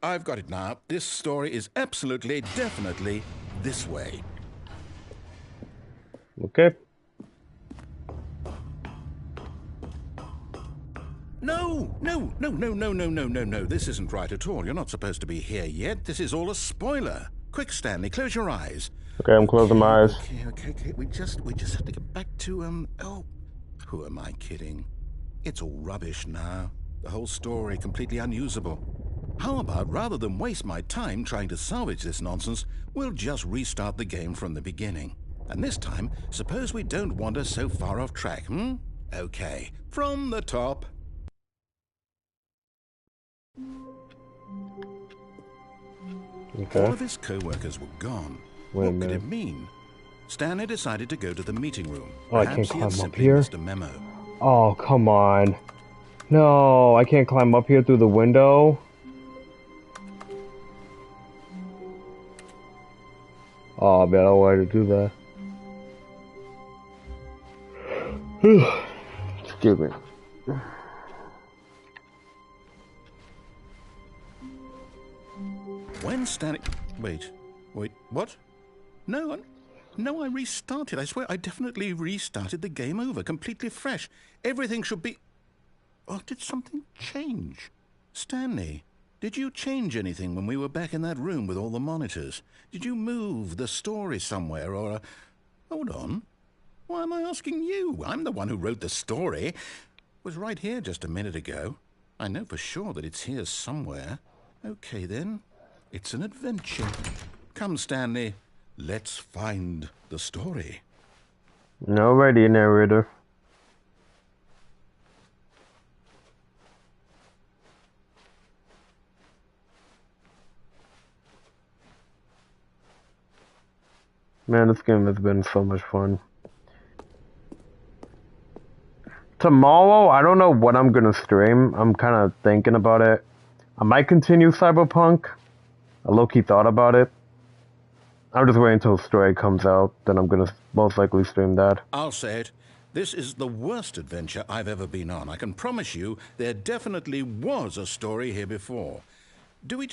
I've got it now. This story is absolutely, definitely this way. Okay. No. This isn't right at all. You're not supposed to be here yet. This is all a spoiler. Quick, Stanley, close your eyes. Okay, I'm closing my eyes. Okay. We just have to get back to, oh, who am I kidding? It's all rubbish now. The whole story completely unusable. How about, rather than waste my time trying to salvage this nonsense, we'll just restart the game from the beginning. And this time, suppose we don't wander so far off track, Okay, from the top. Okay. All of his co-workers were gone. Wait a What could minute. it mean? Stanley decided to go to the meeting room. Oh, I can't Perhaps he had climb up simply here? missed a memo. Oh, come on. No, I can't climb up here through the window. Oh, man, I don't want to do that. Excuse me. When Stanley... Wait, what? No, I restarted. I swear, I definitely restarted the game over, completely fresh. Everything should be... Oh, did something change? Stanley, did you change anything when we were back in that room with all the monitors? Did you move the story somewhere, or... Hold on. Why am I asking you? I'm the one who wrote the story. It was right here just a minute ago. I know for sure that it's here somewhere. Okay, then. It's an adventure. Come, Stanley. Let's find the story. Alrighty, narrator. Man, this game has been so much fun. Tomorrow, I don't know what I'm gonna stream. I'm kind of thinking about it. I might continue Cyberpunk. I low-key thought about it. I'm just waiting until the story comes out. Then I'm gonna most likely stream that. I'll say it. This is the worst adventure I've ever been on. I can promise you there definitely was a story here before. Do we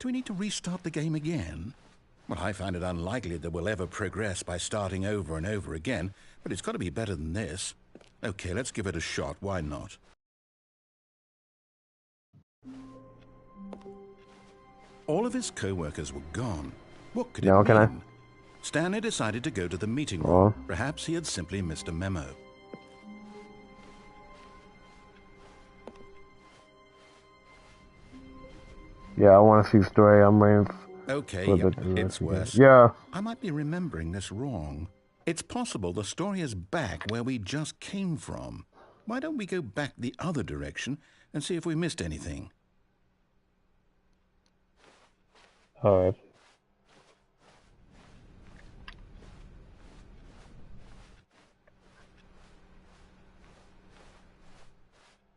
need to restart the game again? Well, I find it unlikely that we'll ever progress by starting over and over again, but it's got to be better than this. Okay, let's give it a shot. Why not? All of his co-workers were gone. What could it mean? Stanley decided to go to the meeting room. Perhaps he had simply missed a memo. Yeah, I want to see the story. I'm waiting. Okay, yep, it's worse. Yeah. I might be remembering this wrong. It's possible the story is back where we just came from. Why don't we go back the other direction and see if we missed anything? All right.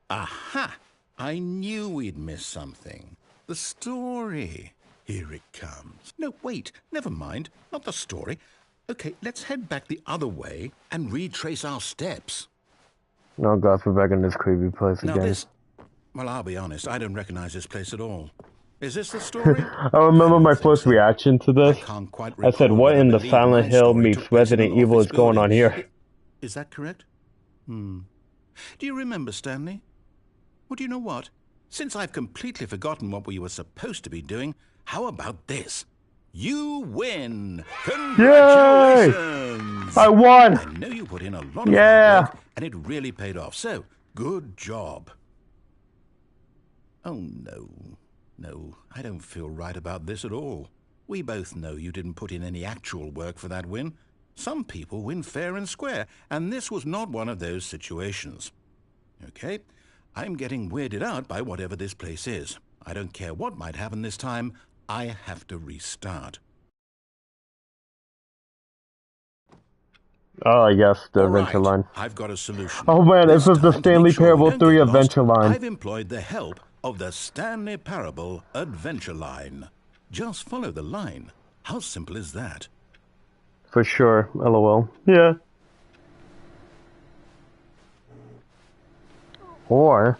Aha! I knew we'd miss something. The story. Here it comes. No, wait, never mind. Not the story. Okay, let's head back the other way and retrace our steps. Oh, God, we're back in this creepy place again. Now well, I'll be honest, I don't recognize this place at all. Is this the story? I remember my first reaction to this. I said, what in the Silent Hill meets Resident Evil is going on here? Is that correct? Do you remember, Stanley? Well, do you know what? Since I've completely forgotten what we were supposed to be doing, how about this? You win! Congratulations! Yay! I won! I know you put in a lot of hard work, and it really paid off. So, good job. Oh, no. No, I don't feel right about this at all. We both know you didn't put in any actual work for that win. Some people win fair and square, and this was not one of those situations. Okay, I'm getting weirded out by whatever this place is. I don't care what might happen this time. I have to restart. Oh, I guess the adventure line. I've got a solution. Oh man, this is the Stanley Parable 3 adventure line. I've employed the help of the Stanley Parable adventure line. Just follow the line. How simple is that? For sure, LOL. Yeah. Or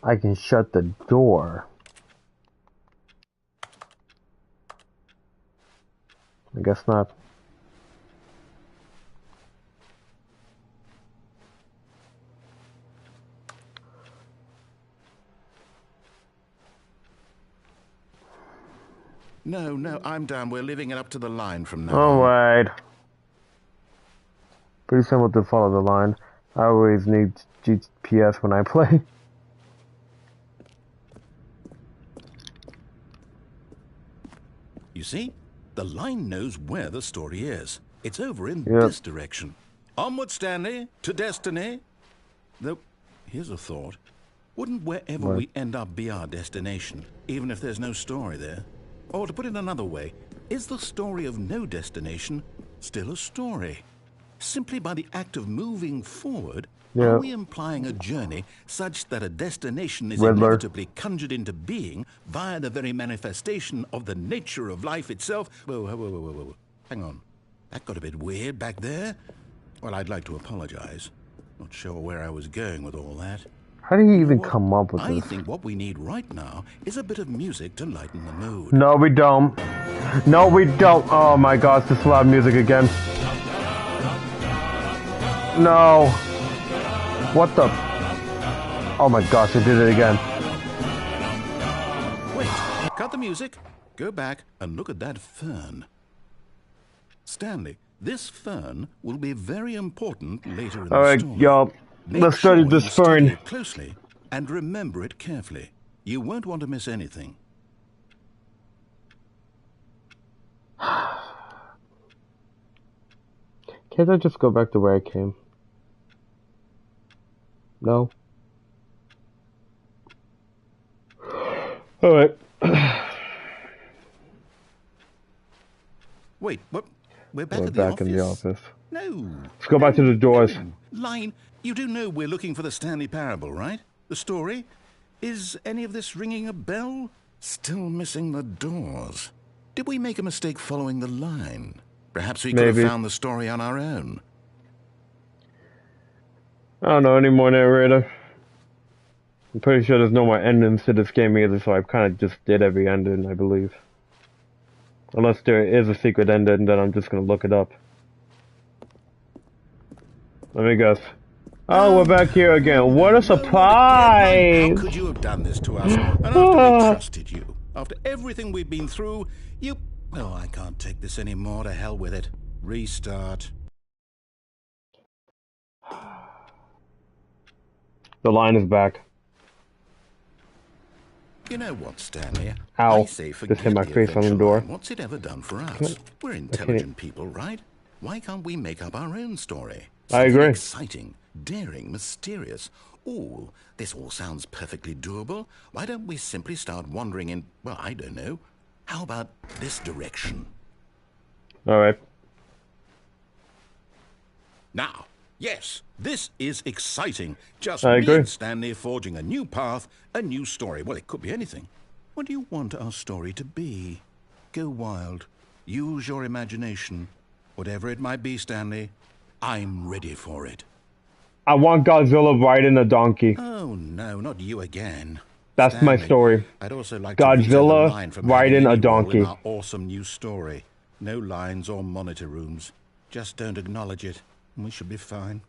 I can shut the door. I guess not. No, I'm down. We're leaving it up to the line from now on. Alright. Pretty simple to follow the line. I always need GPS when I play. You see? The line knows where the story is. It's over in this direction. Onward, Stanley, to destiny. Though, here's a thought. Wouldn't wherever we end up be our destination, even if there's no story there? Or to put it another way, is the story of no destination still a story? Simply by the act of moving forward, are we implying a journey such that a destination is inevitably conjured into being via the very manifestation of the nature of life itself? Whoa. Hang on. That got a bit weird back there. Well, I'd like to apologize. Not sure where I was going with all that. How do you even come up with this? I think what we need right now is a bit of music to lighten the mood. No, we don't. No, we don't. Oh my gosh, this loud music again. No. What the? Oh my gosh, I did it again. Wait, cut the music, go back and look at that fern. Stanley, this fern will be very important later in the story. Alright, y'all. Let's study this fern. It closely and remember it carefully. You won't want to miss anything. Can't I just go back to where I came? No? Alright. Wait, what? We're back in the office. No. Let's go back to the doors. No. Line, you do know we're looking for the Stanley Parable, right? The story? Is any of this ringing a bell? Still missing the doors. Did we make a mistake following the line? Perhaps we could have found the story on our own. I don't know any more narrator. I'm pretty sure there's no more endings to this game either, so I kind of just did every ending, I believe. Unless there is a secret ending, then I'm just gonna look it up. Let me guess. Oh, we're back here again. What a surprise! How could you have done this to us? And after we trusted you, after everything we've been through, you... Oh, I can't take this anymore. To hell with it. Restart. The line is back. You know what, Stanley? Ow. I say Just forget hit my the face on the adventure door. line. What's it ever done for us? We're intelligent people, right? Why can't we make up our own story? I agree. Exciting, daring, mysterious. Ooh, this all sounds perfectly doable. Why don't we simply start wandering in, well, I don't know. How about this direction? Alright. Now, yes, this is exciting. Just I me agree. and Stanley forging a new path, a new story. Well, it could be anything. What do you want our story to be? Go wild. Use your imagination. Whatever it might be, Stanley, I'm ready for it. I want Godzilla riding a donkey. Oh, no, not you again. That's Stanley, my story. I'd also like to veto the Godzilla line from riding having a any role donkey. in our awesome new story. No lines or monitor rooms. Just don't acknowledge it, and we should be fine.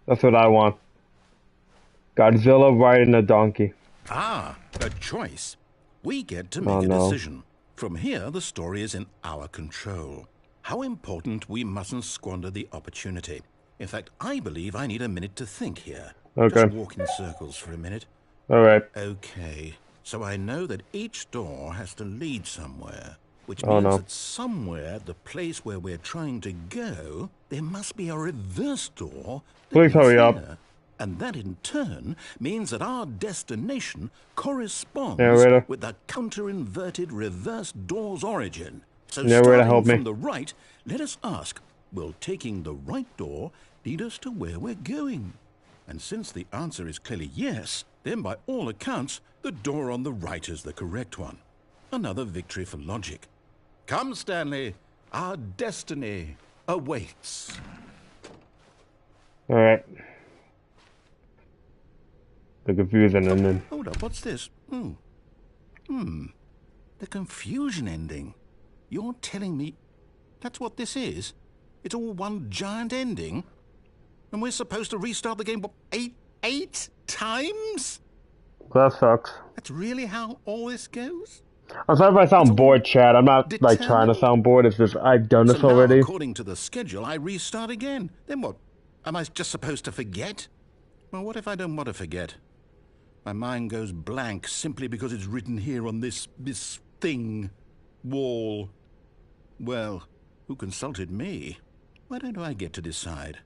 That's what I want. Godzilla riding a donkey. Ah, a choice. We get to make a decision. From here, the story is in our control. How important we mustn't squander the opportunity. In fact, I believe I need a minute to think here. Okay. Just walk in circles for a minute. Alright. Okay, so I know that each door has to lead somewhere, which means that somewhere at the place where we're trying to go, there must be a reverse door. Please hurry up. And that in turn means that our destination corresponds with the counter-inverted reverse door's origin. So starting from the right, let us ask, will taking the right door lead us to where we're going? And since the answer is clearly yes, then by all accounts, the door on the right is the correct one. Another victory for logic. Come, Stanley, our destiny awaits. Alright. The confusion ending. Hold up, what's this? The confusion ending. You're telling me that's what this is? It's all one giant ending? And we're supposed to restart the game, what, eight times? That sucks. That's really how all this goes? I'm sorry if I sound bored, Chad. I'm not, like, trying to sound bored. It's just, I've done this already. Now, according to the schedule, I restart again. Then what? Am I just supposed to forget? Well, what if I don't want to forget? My mind goes blank simply because it's written here on this thing, wall. Well, who consulted me? Why don't I get to decide?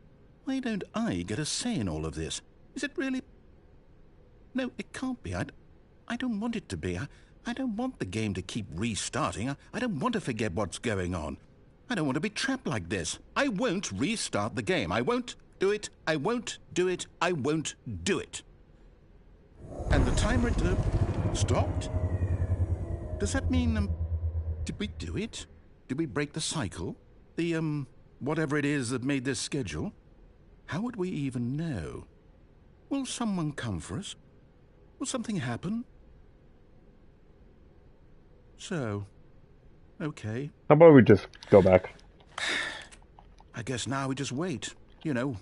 Why don't I get a say in all of this? Is it really? No, it can't be. I don't want it to be. I don't want the game to keep restarting. I don't want to forget what's going on. I don't want to be trapped like this. I won't restart the game. I won't do it. I won't do it. I won't do it. And the timer stopped? Does that mean, did we do it? Did we break the cycle? The, whatever it is that made this schedule? How would we even know? Will someone come for us? Will something happen? So, okay. How about we just go back? I guess now we just wait. You know,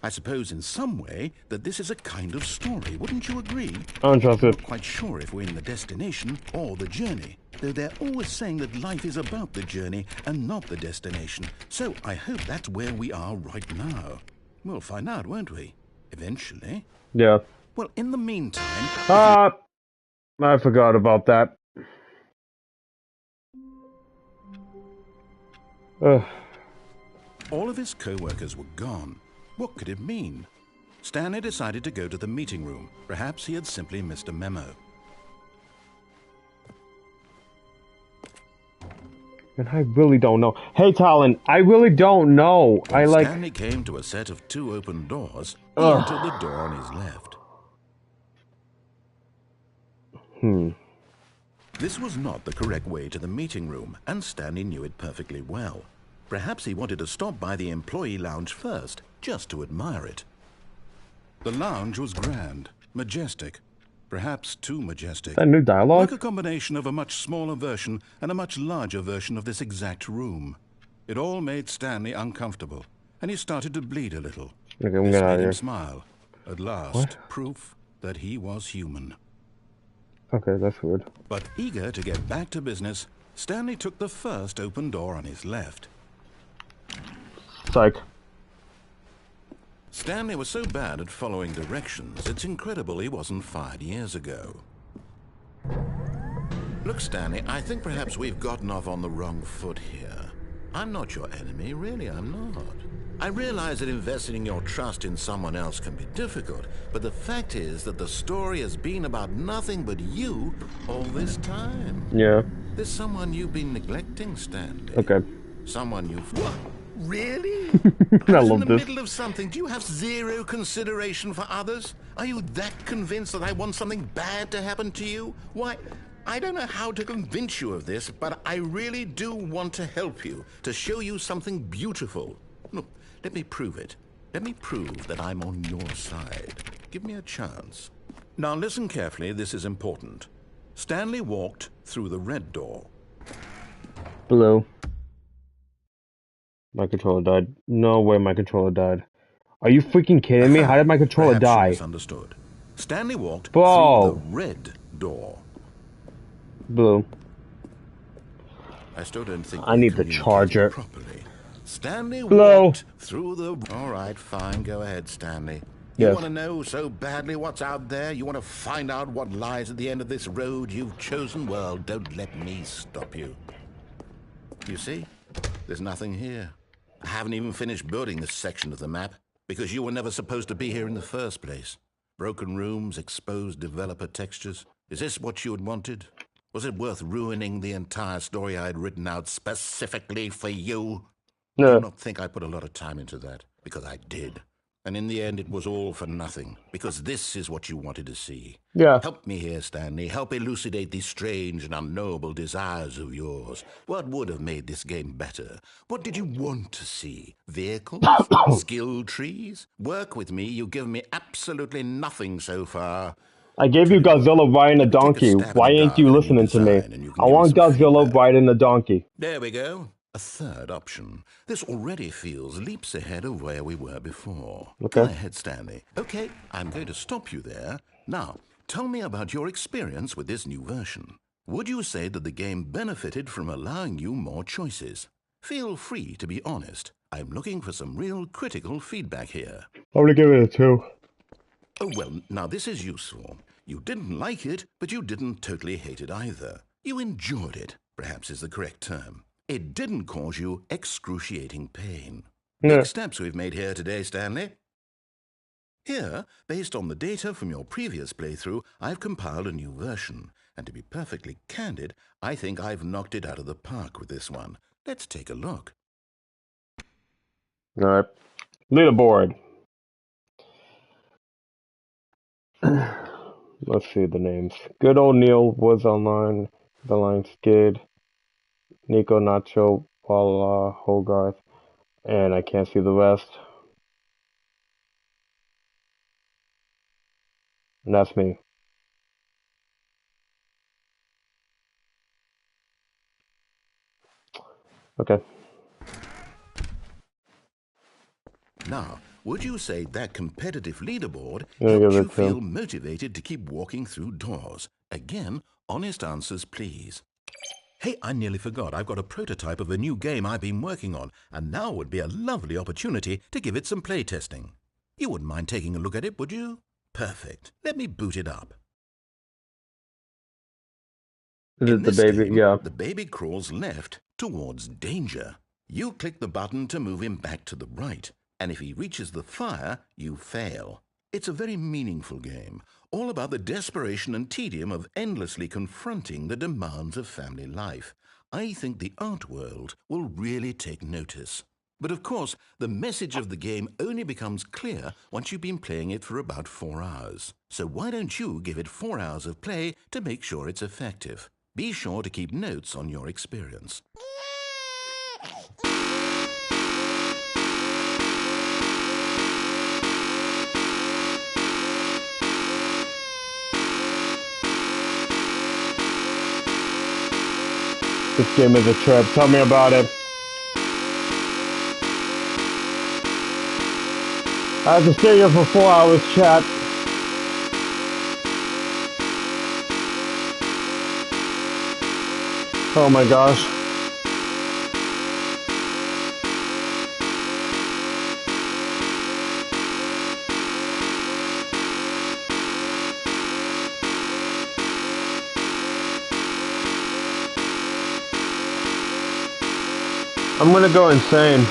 I suppose in some way that this is a kind of story. Wouldn't you agree? I don't trust it. I'm not quite sure if we're in the destination or the journey, though they're always saying that life is about the journey and not the destination. So I hope that's where we are right now. We'll find out, won't we? Eventually. Yeah. Well, in the meantime... I forgot about that. All of his co-workers were gone. What could it mean? Stanley decided to go to the meeting room. Perhaps he had simply missed a memo. And I really don't know. Hey, Talon, I really don't know. When Stanley came to a set of 2 open doors, he entered the door on his left. This was not the correct way to the meeting room, and Stanley knew it perfectly well. Perhaps he wanted to stop by the employee lounge first, just to admire it. The lounge was grand, majestic, perhaps too majestic. That new dialogue? Like a combination of a much smaller version and a much larger version of this exact room. It all made Stanley uncomfortable, and he started to bleed a little. Okay, I'm This getting out made of him here. smile. At last, What? proof that he was human. Okay, that's weird. But eager to get back to business, Stanley took the first open door on his left. Psych. Stanley was so bad at following directions, it's incredible he wasn't fired years ago. Look, Stanley, I think perhaps we've gotten off on the wrong foot here. I'm not your enemy, really, I'm not. I realize that investing your trust in someone else can be difficult, but the fact is that the story has been about nothing but you all this time. Yeah. There's someone you've been neglecting, Stanley. Okay. Someone you've... What? Really? I I was in love the this. middle of something. Do you have zero consideration for others? Are you that convinced that I want something bad to happen to you? Why, I don't know how to convince you of this, but I really do want to help you, to show you something beautiful. Look, let me prove it. Let me prove that I'm on your side. Give me a chance. Now listen carefully, this is important. Stanley walked through the red door. Blue. My controller died. No way my controller died. Are you freaking kidding me? How did my controller Perhaps you die? misunderstood. Stanley walked Whoa. through the red door. Blue. I still don't think I we need the communicated charger. properly. Stanley Hello. walked through the... All right, fine. Go ahead, Stanley. You Yes. want to know so badly what's out there? You want to find out what lies at the end of this road you've chosen? Well, don't let me stop you. You see? There's nothing here. I haven't even finished building this section of the map because you were never supposed to be here in the first place. Broken rooms, exposed developer textures. Is this what you had wanted? Was it worth ruining the entire story I had written out specifically for you? No. Do not think I put a lot of time into that, because I did. And in the end, it was all for nothing, because this is what you wanted to see. Yeah. Help me here, Stanley. Help elucidate these strange and unknowable desires of yours. What would have made this game better? What did you want to see? Vehicles? Skill trees? Work with me. You've given me absolutely nothing so far. I gave you Godzilla riding a Let me take a donkey. stab in Why the ain't dark you at a new listening to me? design, and you can I give me want some Godzilla feedback. riding a donkey. There we go. A third option. This already feels leaps ahead of where we were before. Okay. Go ahead, Stanley. Okay, I'm going to stop you there. Now, tell me about your experience with this new version. Would you say that the game benefited from allowing you more choices? Feel free to be honest. I'm looking for some real critical feedback here. I'm gonna give it a 2. Oh, well, now this is useful. You didn't like it, but you didn't totally hate it either. You enjoyed it, perhaps is the correct term. It didn't cause you excruciating pain. No. Big steps we've made here today, Stanley. Here, based on the data from your previous playthrough, I've compiled a new version. And to be perfectly candid, I think I've knocked it out of the park with this one. Let's take a look. Alright. Leaderboard. Let's see the names. Good old Neil was online. The line Skid. Nico Nacho. Paula Hogarth. And I can't see the rest. And that's me. Okay. Now, would you say that competitive leaderboard Yeah, helped give you it to feel him. motivated to keep walking through doors? Again, honest answers, please. Hey, I nearly forgot. I've got a prototype of a new game I've been working on, and now would be a lovely opportunity to give it some playtesting. You wouldn't mind taking a look at it, would you? Perfect. Let me boot it up. Is In it the this baby? game, Yeah. the baby crawls left towards danger. You click the button to move him back to the right, and if he reaches the fire, you fail. It's a very meaningful game, all about the desperation and tedium of endlessly confronting the demands of family life. I think the art world will really take notice. But of course, the message of the game only becomes clear once you've been playing it for about 4 hours. So why don't you give it 4 hours of play to make sure it's effective? Be sure to keep notes on your experience. This game is a trip. Tell me about it. I have to stay here for 4 hours, chat. Oh my gosh. I'm gonna go insane.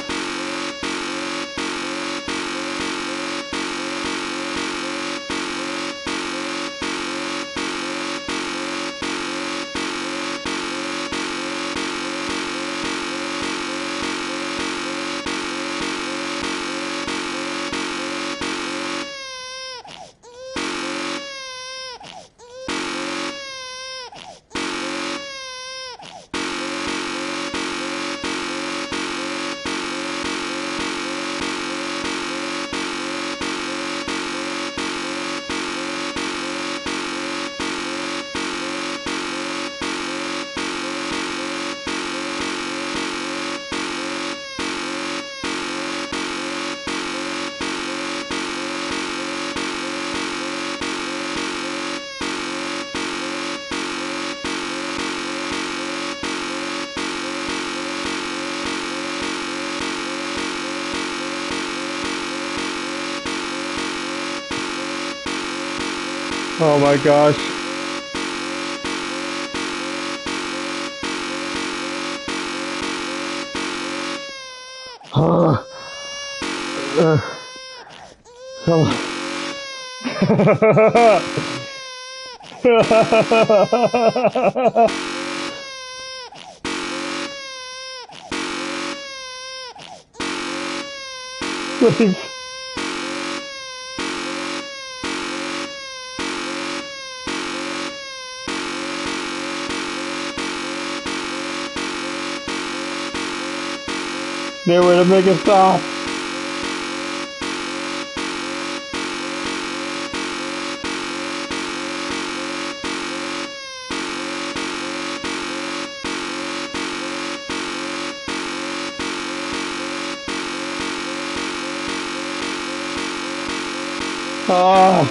Oh my gosh. Come on. Please. They were to make it stop. Ah.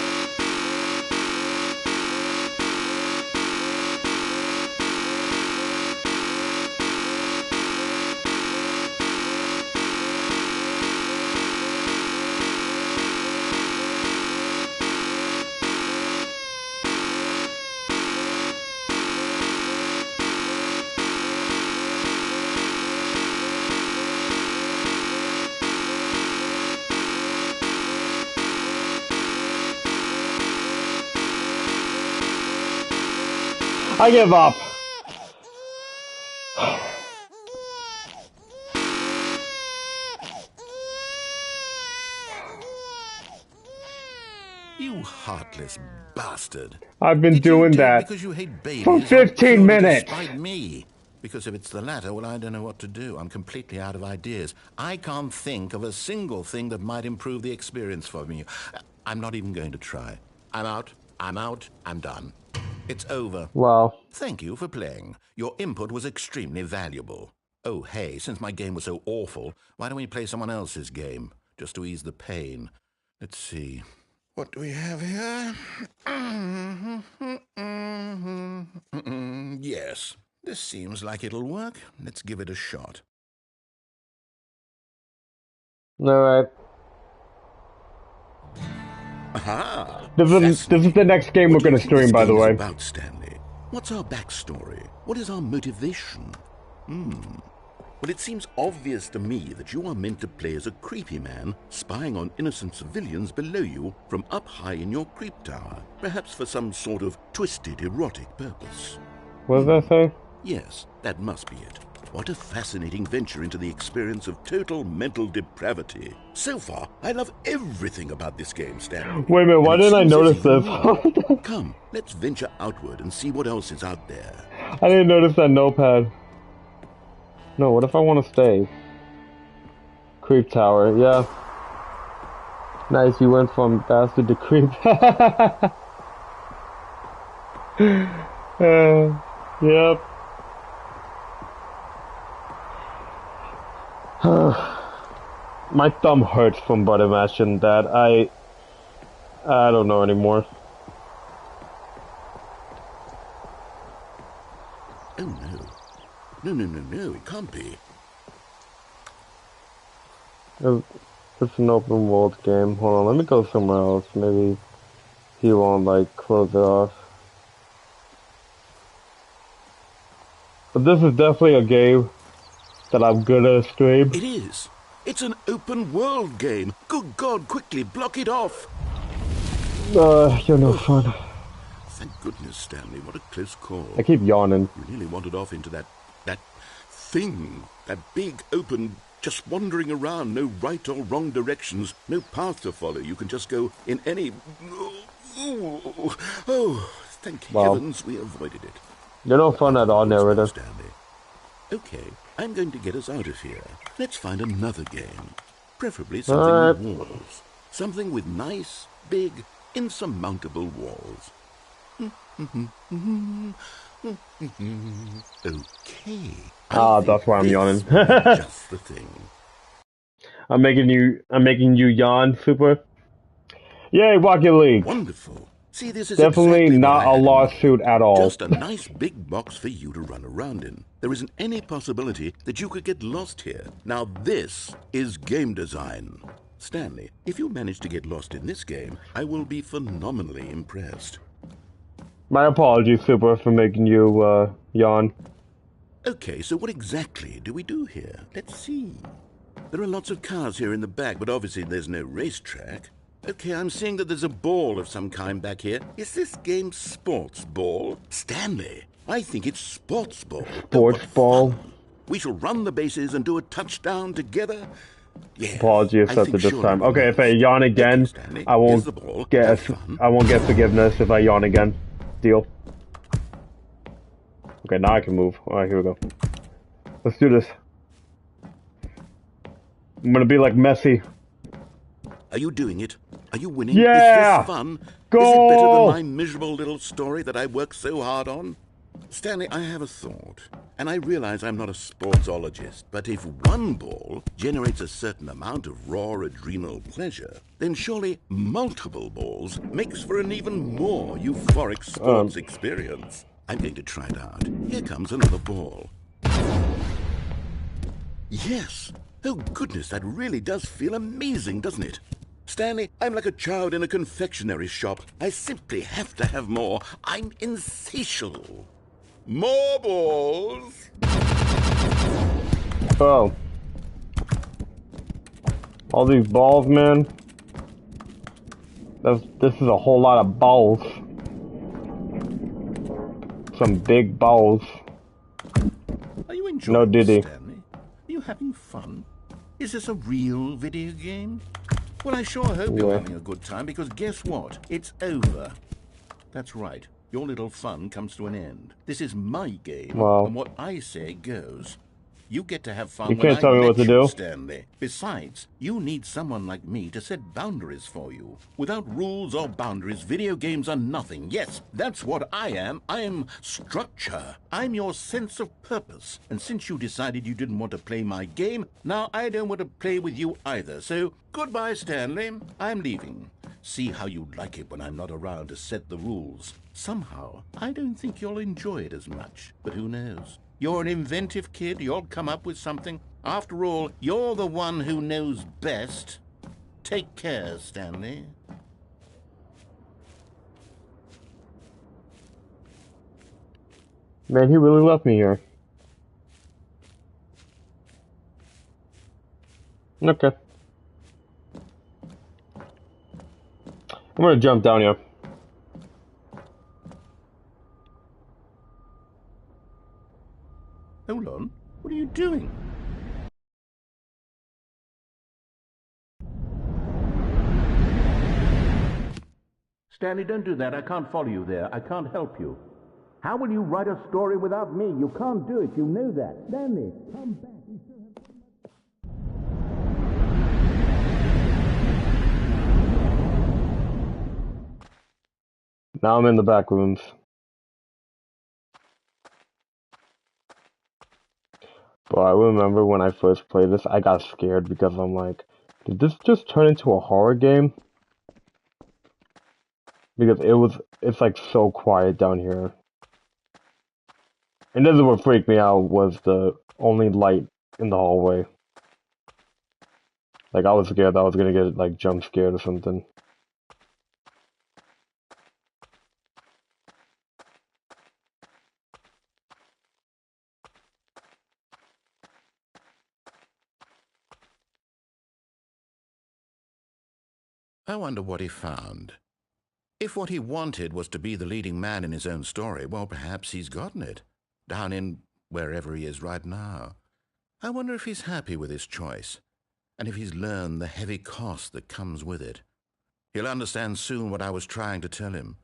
I give up. You heartless bastard. I've been Did you doing do it that because you hate babies for or 15 purely minutes. to spite me? Because if it's the latter, well, I don't know what to do. I'm completely out of ideas. I can't think of a single thing that might improve the experience for me. I'm not even going to try. I'm out. I'm out. I'm done. It's over. Wow. Thank you for playing. Your input was extremely valuable. Oh, hey, since my game was so awful, why don't we play someone else's game, just to ease the pain? Let's see. What do we have here? Yes, this seems like it'll work. Let's give it a shot. Alright. Aha! This is the next game we're What do you gonna think this stream, by the game is way. about, Stanley? What's our backstory? What is our motivation? Well, it seems obvious to me that you are meant to play as a creepy man spying on innocent civilians below you from up high in your creep tower, perhaps for some sort of twisted erotic purpose. What does that say? Yes, that must be it. What a fascinating venture into the experience of total mental depravity. So far, I love everything about this game, Stanley. Wait a minute, why And it didn't I seems notice there's even this? more. Come, let's venture outward and see what else is out there. I didn't notice that notepad. No, what if I want to stay? Creep tower, yeah. Nice, you went from bastard to creep. Yep. My thumb hurts from button mashing that. I don't know anymore. Oh no. No, it can't be. It's an open world game. Hold on, let me go somewhere else. Maybe he won't like close it off. But this is definitely a game that I'm gonna stream. It is. It's an open world game. Good God, quickly block it off. You're no fun. Thank goodness, Stanley. What a close call. I keep yawning. You nearly wandered off into that thing. That big, open, just wandering around. No right or wrong directions. No path to follow. You can just go in any... Oh, thank heavens we avoided it. You're no fun at all, narrator. Stanley. Okay, I'm going to get us out of here. Let's find another game. Preferably something with walls. Something with nice, big, insurmountable walls. Okay. That's why I'm yawning. Just the thing. I'm making you yawn, Super. Yay, Rocket League. Wonderful. See, this is definitely exactly not a lawsuit at all. Just a nice big box for you to run around in. There isn't any possibility that you could get lost here. Now this is game design. Stanley, if you manage to get lost in this game, I will be phenomenally impressed. My apologies, Super, for making you yawn. Okay, so what exactly do we do here? Let's see. There are lots of cars here in the back, but obviously there's no racetrack. Okay, I'm seeing that there's a ball of some kind back here. Is this game sports ball? Stanley, I think it's sports ball. Sports ball? We shall run the bases and do a touchdown together. Yeah, apology accepted this time. Okay, if I yawn again, I won't get forgiveness if I yawn again. Deal. Okay, now I can move. Alright, here we go. Let's do this. I'm gonna be like Messi. Are you doing it? Are you winning? Yeah! Is this fun? Goal! Is it better than my miserable little story that I worked so hard on? Stanley, I have a thought, and I realize I'm not a sportsologist, but if one ball generates a certain amount of raw adrenal pleasure, then surely multiple balls makes for an even more euphoric sports experience. I'm going to try it out. Here comes another ball. Yes! Oh goodness, that really does feel amazing, doesn't it? Stanley, I'm like a child in a confectionery shop. I simply have to have more. I'm insatiable. More balls! Oh. All these balls, man. This is a whole lot of balls. Some big balls. Are you enjoying this, Stanley? Are you having fun? Is this a real video game? Well, I sure hope you're having a good time, because guess what? It's over. That's right. Your little fun comes to an end. This is my game, and what I say goes. You get to have fun you can't tell me what to do, Stanley. Besides, you need someone like me to set boundaries for you. Without rules or boundaries, video games are nothing. Yes, that's what I am. I am structure. I'm your sense of purpose. And since you decided you didn't want to play my game, now I don't want to play with you either. So, goodbye, Stanley. I'm leaving. See how you like it when I'm not around to set the rules. Somehow, I don't think you'll enjoy it as much. But who knows? You're an inventive kid. You'll come up with something. After all, you're the one who knows best. Take care, Stanley. Man, he really left me here. Okay. I'm gonna jump down here. Hold on. What are you doing? Stanley, don't do that. I can't follow you there. I can't help you. How will you write a story without me? You can't do it. You know that. Stanley, come back. Now I'm in the back rooms. But I remember when I first played this, I got scared because I'm like, did this just turn into a horror game? Because it's like so quiet down here. And this is what freaked me out, was the only light in the hallway. Like, I was scared that I was gonna get, like, jump scared or something. I wonder what he found. If what he wanted was to be the leading man in his own story, well, perhaps he's gotten it, down in wherever he is right now. I wonder if he's happy with his choice, and if he's learned the heavy cost that comes with it. He'll understand soon what I was trying to tell him.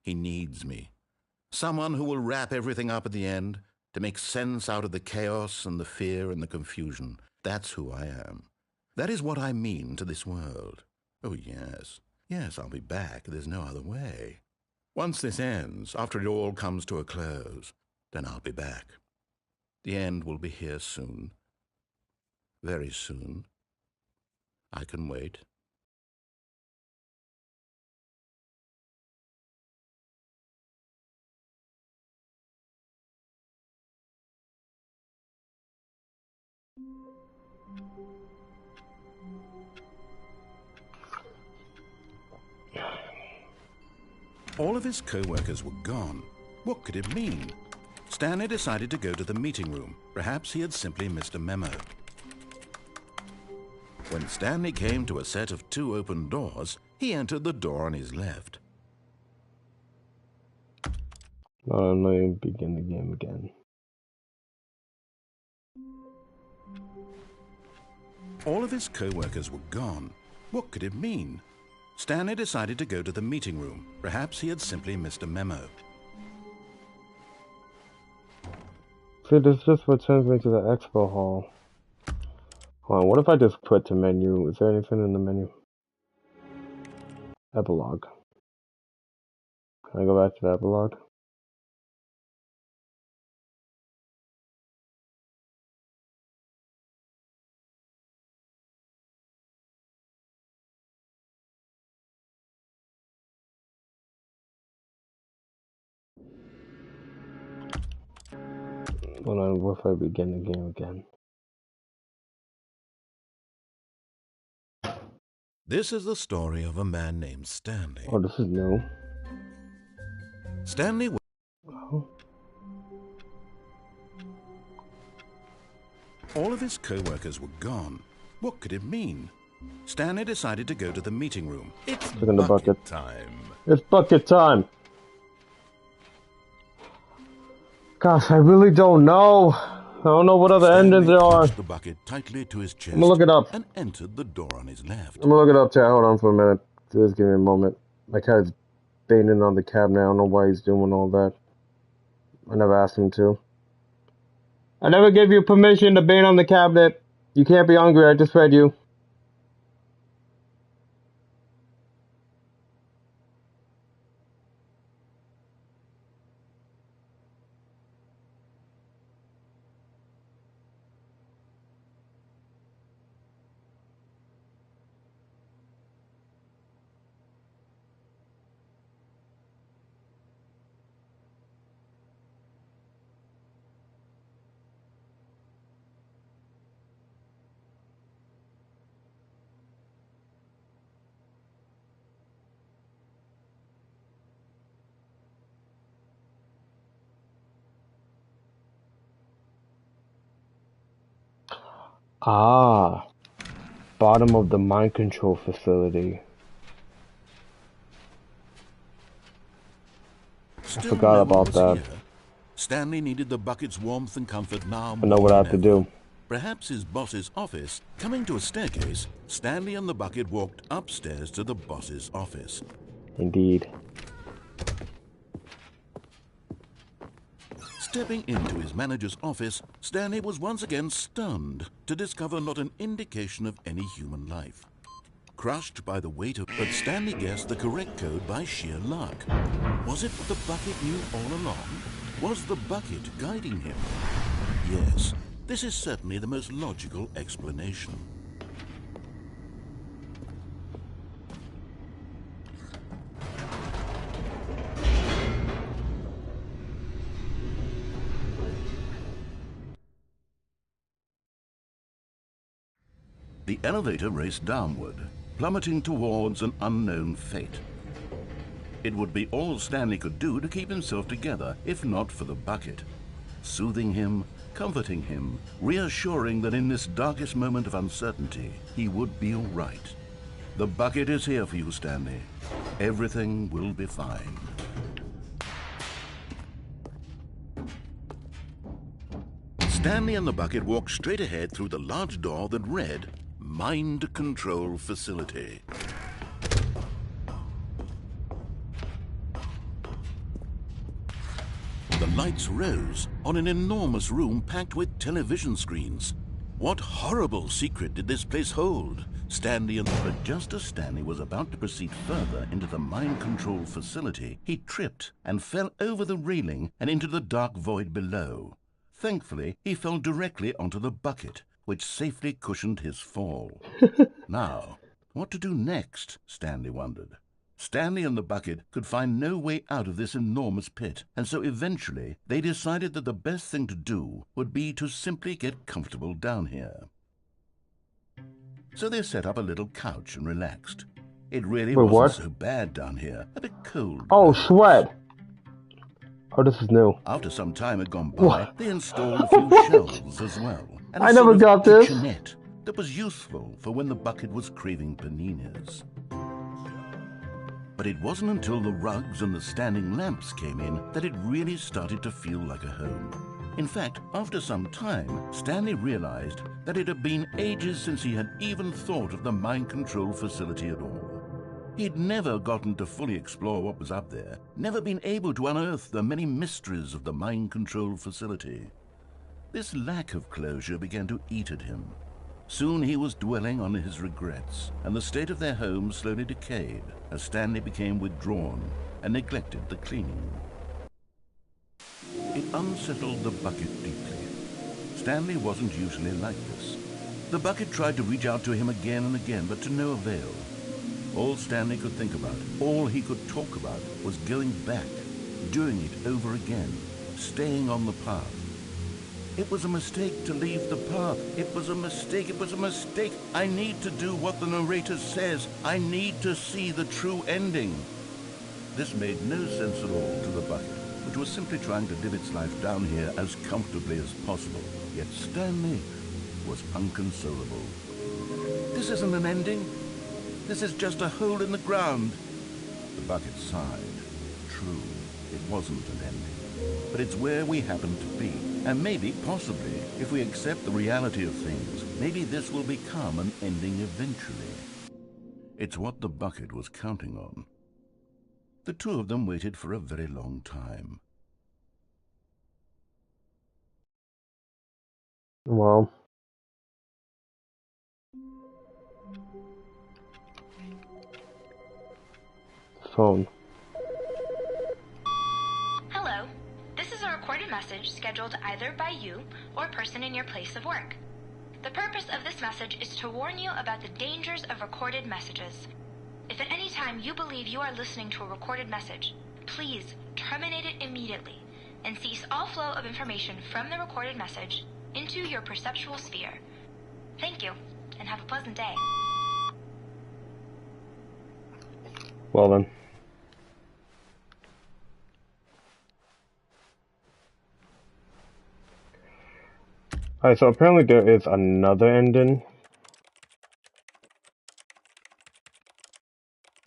He needs me. Someone who will wrap everything up at the end, to make sense out of the chaos and the fear and the confusion. That's who I am. That is what I mean to this world. Oh, yes. Yes, I'll be back. There's no other way. Once this ends, after it all comes to a close, then I'll be back. The end will be here soon. Very soon. I can wait. All of his co-workers were gone. What could it mean? Stanley decided to go to the meeting room. Perhaps he had simply missed a memo. When Stanley came to a set of 2 open doors, he entered the door on his left. Let me begin the game again. All of his co-workers were gone. What could it mean? Stanley decided to go to the meeting room. Perhaps he had simply missed a memo. See, this is just what sends me to the expo hall. Hold on, what if I just put to menu? Is there anything in the menu? Epilogue. Can I go back to the epilogue? Hold on, what if I begin the game again? This is the story of a man named Stanley. Oh, this is new. Stanley. Oh. All of his co-workers were gone. What could it mean? Stanley decided to go to the meeting room. It's Checking the bucket time. It's bucket time! Gosh, I really don't know. I don't know what other endings there are. The bucket tightly to his chest. I'm gonna look it up. And entered the door on his left. I'm gonna look it up, chat. Hold on for a minute. Just give me a moment. My cat's banging on the cabinet. I don't know why he's doing all that. I never asked him to. I never gave you permission to bang on the cabinet. You can't be hungry. I just fed you. Ah, bottom of the mind control facility. I forgot about that. Here. Stanley needed the bucket's warmth and comfort now. I know what I have to do. Perhaps his boss's office. Coming to a staircase, Stanley and the bucket walked upstairs to the boss's office. Indeed. Stepping into his manager's office, Stanley was once again stunned to discover not an indication of any human life. Crushed by the weight of... But Stanley guessed the correct code by sheer luck. Was it what the bucket knew all along? Was the bucket guiding him? Yes, This is certainly the most logical explanation. The elevator raced downward, plummeting towards an unknown fate. It would be all Stanley could do to keep himself together, if not for the bucket. Soothing him, comforting him, reassuring that in this darkest moment of uncertainty, he would be all right. The bucket is here for you, Stanley. Everything will be fine. Stanley and the bucket walked straight ahead through the large door that read, Mind Control Facility. The lights rose on an enormous room packed with television screens. What horrible secret did this place hold? But just as Stanley was about to proceed further into the mind control facility, he tripped and fell over the railing and into the dark void below. Thankfully, he fell directly onto the bucket, which safely cushioned his fall. Now, what to do next? Stanley wondered. Stanley and the bucket could find no way out of this enormous pit, and so eventually they decided that the best thing to do would be to simply get comfortable down here. So they set up a little couch and relaxed. It really wasn't so bad down here, a bit cold. Oh, sweat! Oh, this is new. After some time had gone by, they installed a few shelves as well. And I never got this. Kitchenette that was useful for when the bucket was craving paninis. But it wasn't until the rugs and the standing lamps came in that it really started to feel like a home. In fact, after some time, Stanley realized that it had been ages since he had even thought of the mind control facility at all. He'd never gotten to fully explore what was up there, never been able to unearth the many mysteries of the mind control facility. This lack of closure began to eat at him. Soon he was dwelling on his regrets, and the state of their home slowly decayed as Stanley became withdrawn and neglected the cleaning. It unsettled the bucket deeply. Stanley wasn't usually like this. The bucket tried to reach out to him again and again, but to no avail. All Stanley could think about, all he could talk about, was going back, doing it over again, staying on the path. It was a mistake to leave the path. It was a mistake. It was a mistake. I need to do what the narrator says. I need to see the true ending. This made no sense at all to the bucket, which was simply trying to live its life down here as comfortably as possible. Yet Stanley was unconsolable. This isn't an ending. This is just a hole in the ground. The bucket sighed. True, it wasn't an ending. But it's where we happen to be. And maybe, possibly, if we accept the reality of things, maybe this will become an ending eventually. It's what the bucket was counting on. The two of them waited for a very long time. Well. Phone. Hello. This is a recorded message scheduled either by you or a person in your place of work. The purpose of this message is to warn you about the dangers of recorded messages. If at any time you believe you are listening to a recorded message, please terminate it immediately and cease all flow of information from the recorded message into your perceptual sphere. Thank you, and have a pleasant day. Well then. Alright, so apparently there is another ending.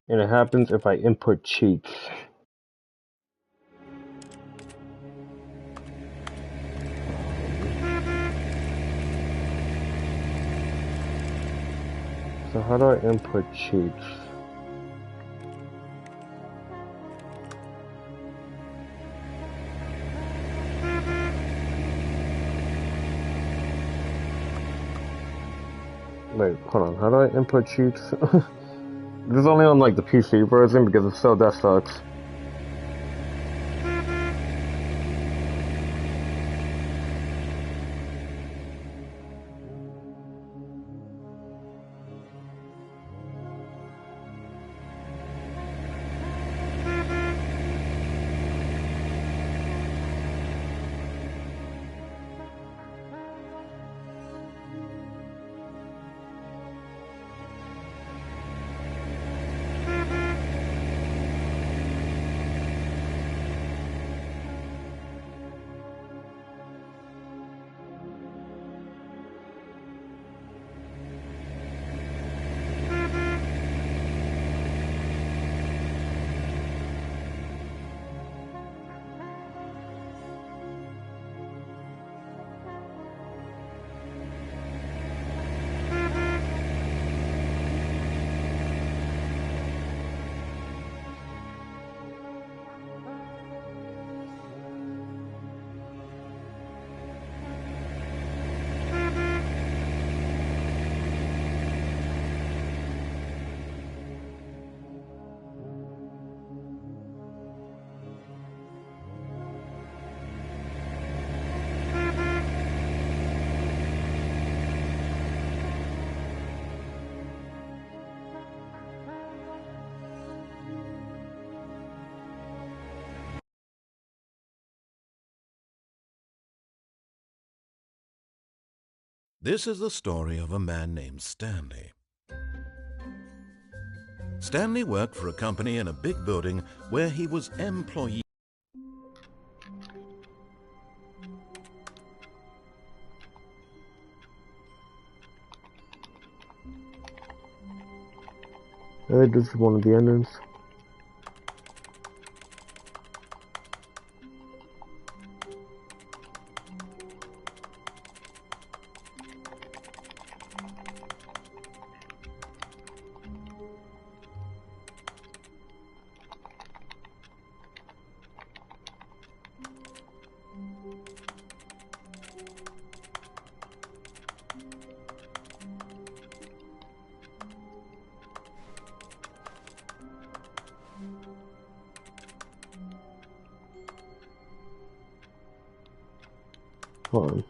And it happens if I input cheats. So how do I input cheats? Wait, hold on. How do I input cheats? This is only on like the PC version because if so, that sucks. This is the story of a man named Stanley. Stanley worked for a company in a big building where he was employee. This is one of the endings. Hold on.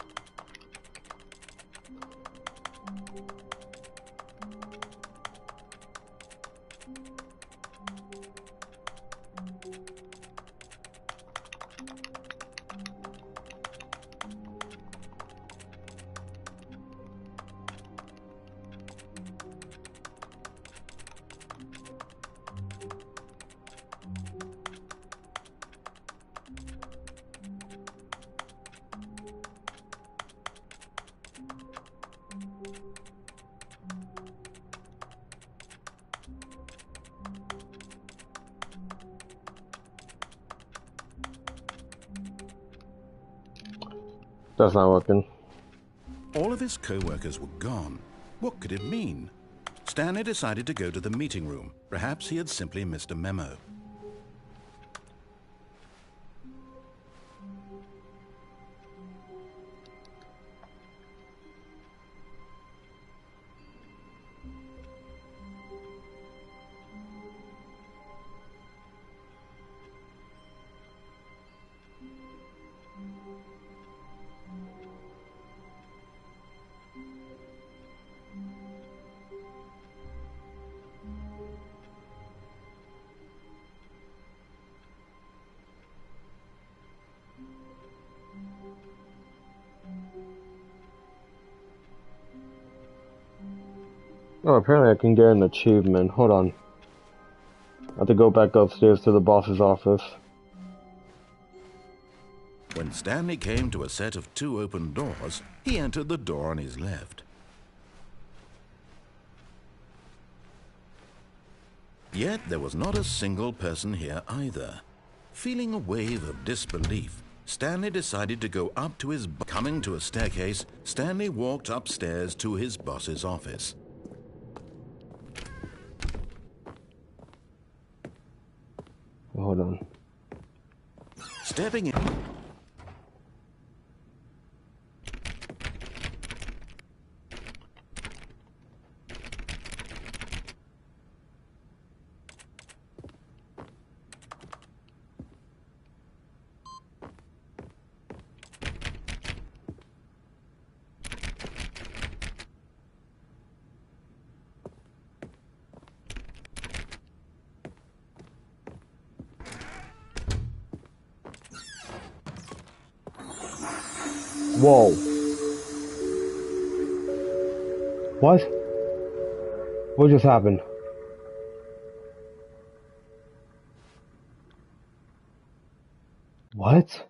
That's not working. All of his co-workers were gone. What could it mean? Stanley decided to go to the meeting room. Perhaps he had simply missed a memo. Oh, apparently I can get an achievement. Hold on. I have to go back upstairs to the boss's office. When Stanley came to a set of 2 open doors, he entered the door on his left. Yet there was not a single person here either. Feeling a wave of disbelief, Stanley decided to go up to his... Coming to a staircase, Stanley walked upstairs to his boss's office. Hold on. Stepping in... Whoa. What? What just happened? What?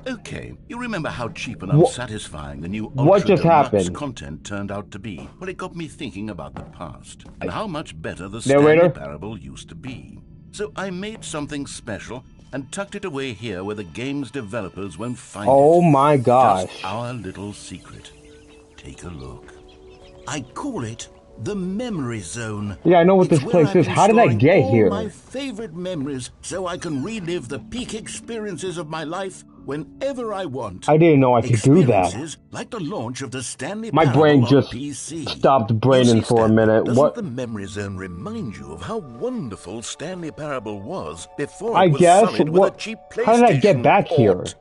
Okay, you remember how cheap and unsatisfying the new what just ultra-deluxe happened? content turned out to be? Well, it got me thinking about the past and how much better the Narrator? Stanley Parable used to be. So I made something special and tucked it away here where the game's developers won't find it. Oh my gosh. Just our little secret. Take a look. I call it the Memory Zone. Yeah, I know what It's this where place I've is. been How did I storing get all here? my favorite memories so I can relive the peak experiences of my life whenever I want. I didn't know I could do that. Experiences like the launch of the Stanley My Parable brain on just PC. stopped braining You see, for a Stanley, minute. Doesn't What? the Memory Zone remind you of how wonderful Stanley Parable was before I it was guess. sullied What? with a cheap PlayStation How did I get back here? port?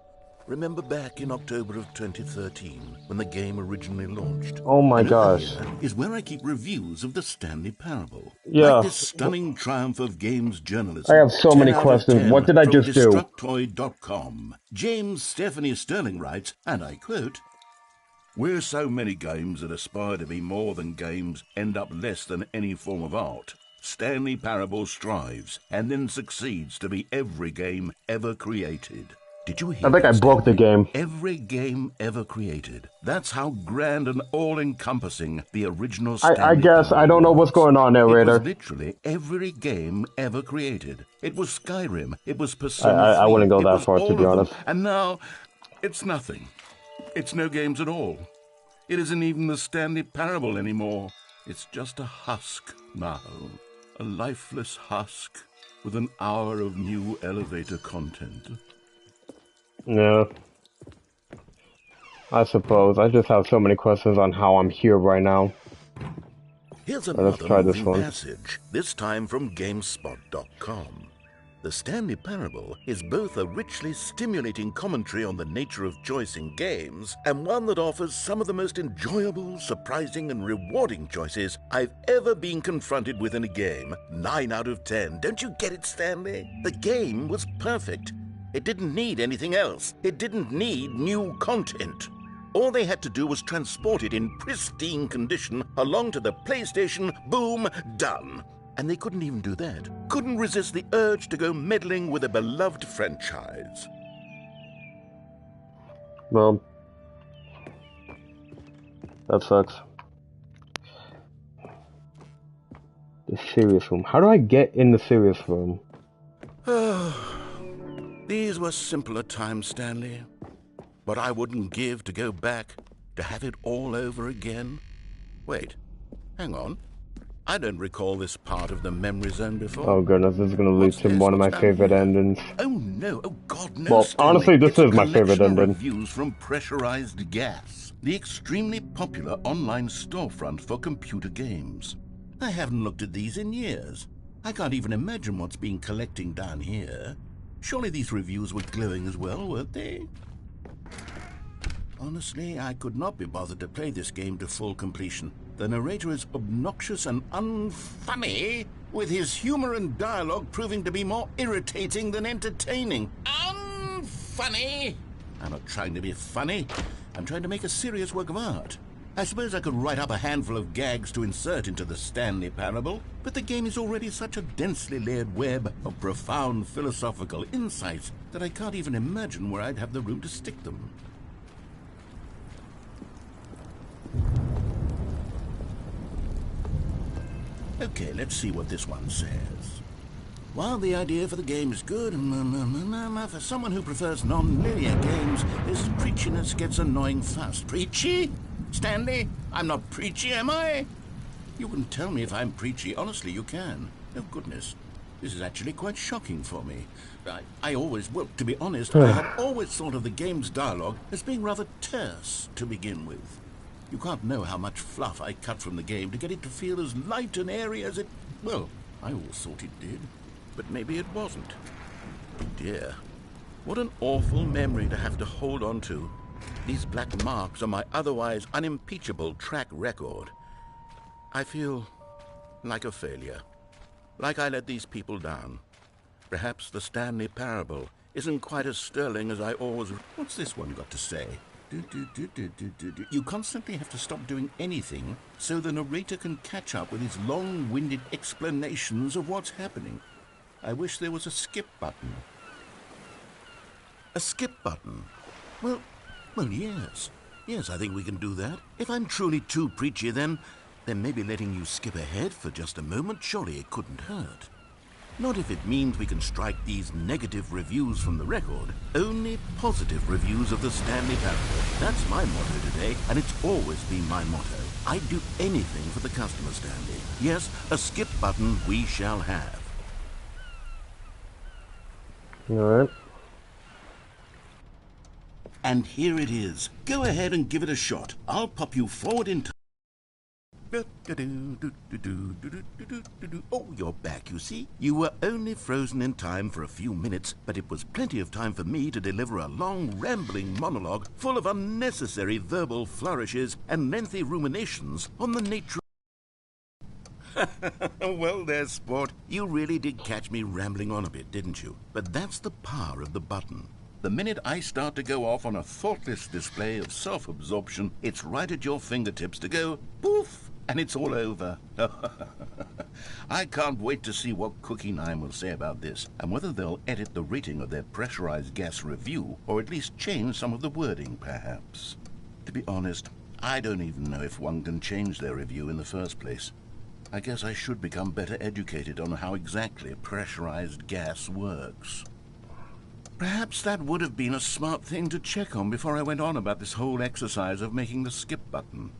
Remember back in October of 2013, when the game originally launched? Oh my And over gosh. here is where I keep reviews of the Stanley Parable. Like Yeah. this stunning triumph of games I journalism. have so 10 many out of questions. What 10 did I from just do? Destructoid.com. James Stephanie Sterling writes, and I quote, "Where so many games that aspire to be more than games end up less than any form of art, Stanley Parable strives and then succeeds to be every game ever created." Did you hear I think that, I broke the Stanley? game. Every game ever created. That's how grand and all-encompassing the original I Stanley guess I Parable don't know what's was. going on, It was narrator. literally every game ever created. It was Skyrim. It was I Persona 3. wouldn't go It that was far, to all be of them. honest. And now, it's nothing. It's no games at all. It isn't even the Stanley Parable anymore. It's just a husk now. A lifeless husk with an hour of new elevator content. Yeah. I suppose. I just have so many questions on how I'm here right now. Here's Let's another try this moving one. passage, this time from GameSpot.com. The Stanley Parable is both a richly stimulating commentary on the nature of choice in games and one that offers some of the most enjoyable, surprising, and rewarding choices I've ever been confronted with in a game. 9 out of 10. Don't you get it, Stanley? The game was perfect. It didn't need anything else. It didn't need new content. All they had to do was transport it in pristine condition along to the PlayStation. Boom, done. And they couldn't even do that. Couldn't resist the urge to go meddling with a beloved franchise. Well, that sucks. The serious room. How do I get in the serious room? These were simpler times, Stanley. But I wouldn't give to go back, to have it all over again. Wait, hang on. I don't recall this part of the memory zone before. Oh goodness, this is gonna lead What's to this? one of my What's down favorite here? endings. Oh no, oh God, no, Well, Stanley. honestly, this It's a is my favorite collection of ending. reviews from Pressurized Gas, the extremely popular online storefront for computer games. I haven't looked at these in years. I can't even imagine what's been collecting down here. Surely these reviews were glowing as well, weren't they? Honestly, I could not be bothered to play this game to full completion. The narrator is obnoxious and unfunny, with his humor and dialogue proving to be more irritating than entertaining. Unfunny! I'm not trying to be funny. I'm trying to make a serious work of art. I suppose I could write up a handful of gags to insert into the Stanley Parable, but the game is already such a densely layered web of profound philosophical insights that I can't even imagine where I'd have the room to stick them. Okay, let's see what this one says. While the idea for the game is good, for someone who prefers non-linear games, this preachiness gets annoying fast. Preachy? Stanley, I'm not preachy, am I? You can tell me if I'm preachy. Honestly, you can. Oh, goodness. This is actually quite shocking for me. Well, to be honest, I had always thought of the game's dialogue as being rather terse to begin with. You can't know how much fluff I cut from the game to get it to feel as light and airy as it... Well, I always thought it did, but maybe it wasn't. Dear, what an awful memory to have to hold on to. These black marks on my otherwise unimpeachable track record. I feel like a failure. Like I let these people down. Perhaps the Stanley Parable isn't quite as sterling as I always... What's this one got to say? You constantly have to stop doing anything so the narrator can catch up with his long-winded explanations of what's happening. I wish there was a skip button. A skip button? Well, yes. Yes, I think we can do that. If I'm truly too preachy, then maybe letting you skip ahead for just a moment, surely it couldn't hurt. Not if it means we can strike these negative reviews from the record. Only positive reviews of the Stanley Parable. That's my motto today, and it's always been my motto. I'd do anything for the customer, Stanley. Yes, a skip button we shall have. All right. And here it is. Go ahead and give it a shot. I'll pop you forward in time. Oh, you're back, you see. You were only frozen in time for a few minutes, but it was plenty of time for me to deliver a long, rambling monologue full of unnecessary verbal flourishes and lengthy ruminations on the nature. Well there, sport. You really did catch me rambling on a bit, didn't you? But that's the power of the button. The minute I start to go off on a thoughtless display of self-absorption, it's right at your fingertips to go poof, and it's all over. I can't wait to see what Cookie 9 will say about this, and whether they'll edit the rating of their pressurized gas review, or at least change some of the wording, perhaps. To be honest, I don't even know if one can change their review in the first place. I guess I should become better educated on how exactly pressurized gas works. Perhaps that would have been a smart thing to check on before I went on about this whole exercise of making the skip button.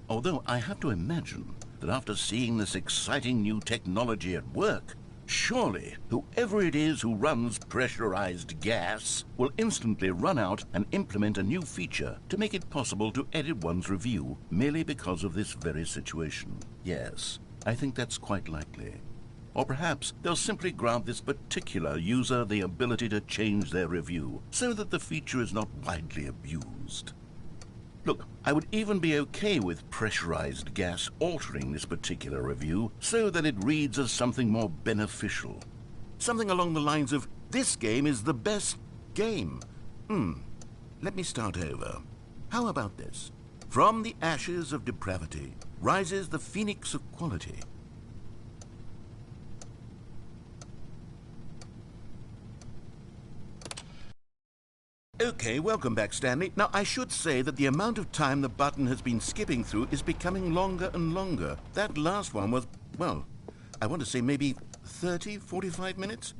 Although I have to imagine that after seeing this exciting new technology at work, surely whoever it is who runs pressurized gas will instantly run out and implement a new feature to make it possible to edit one's review merely because of this very situation. Yes, I think that's quite likely. Or perhaps they'll simply grant this particular user the ability to change their review so that the feature is not widely abused. Look, I would even be okay with pressurized gas altering this particular review so that it reads as something more beneficial. Something along the lines of, this game is the best game. Let me start over. How about this? From the ashes of depravity rises the phoenix of quality. Okay, welcome back, Stanley. Now, I should say that the amount of time the button has been skipping through is becoming longer and longer. That last one was, well, I want to say maybe 30, 45 minutes?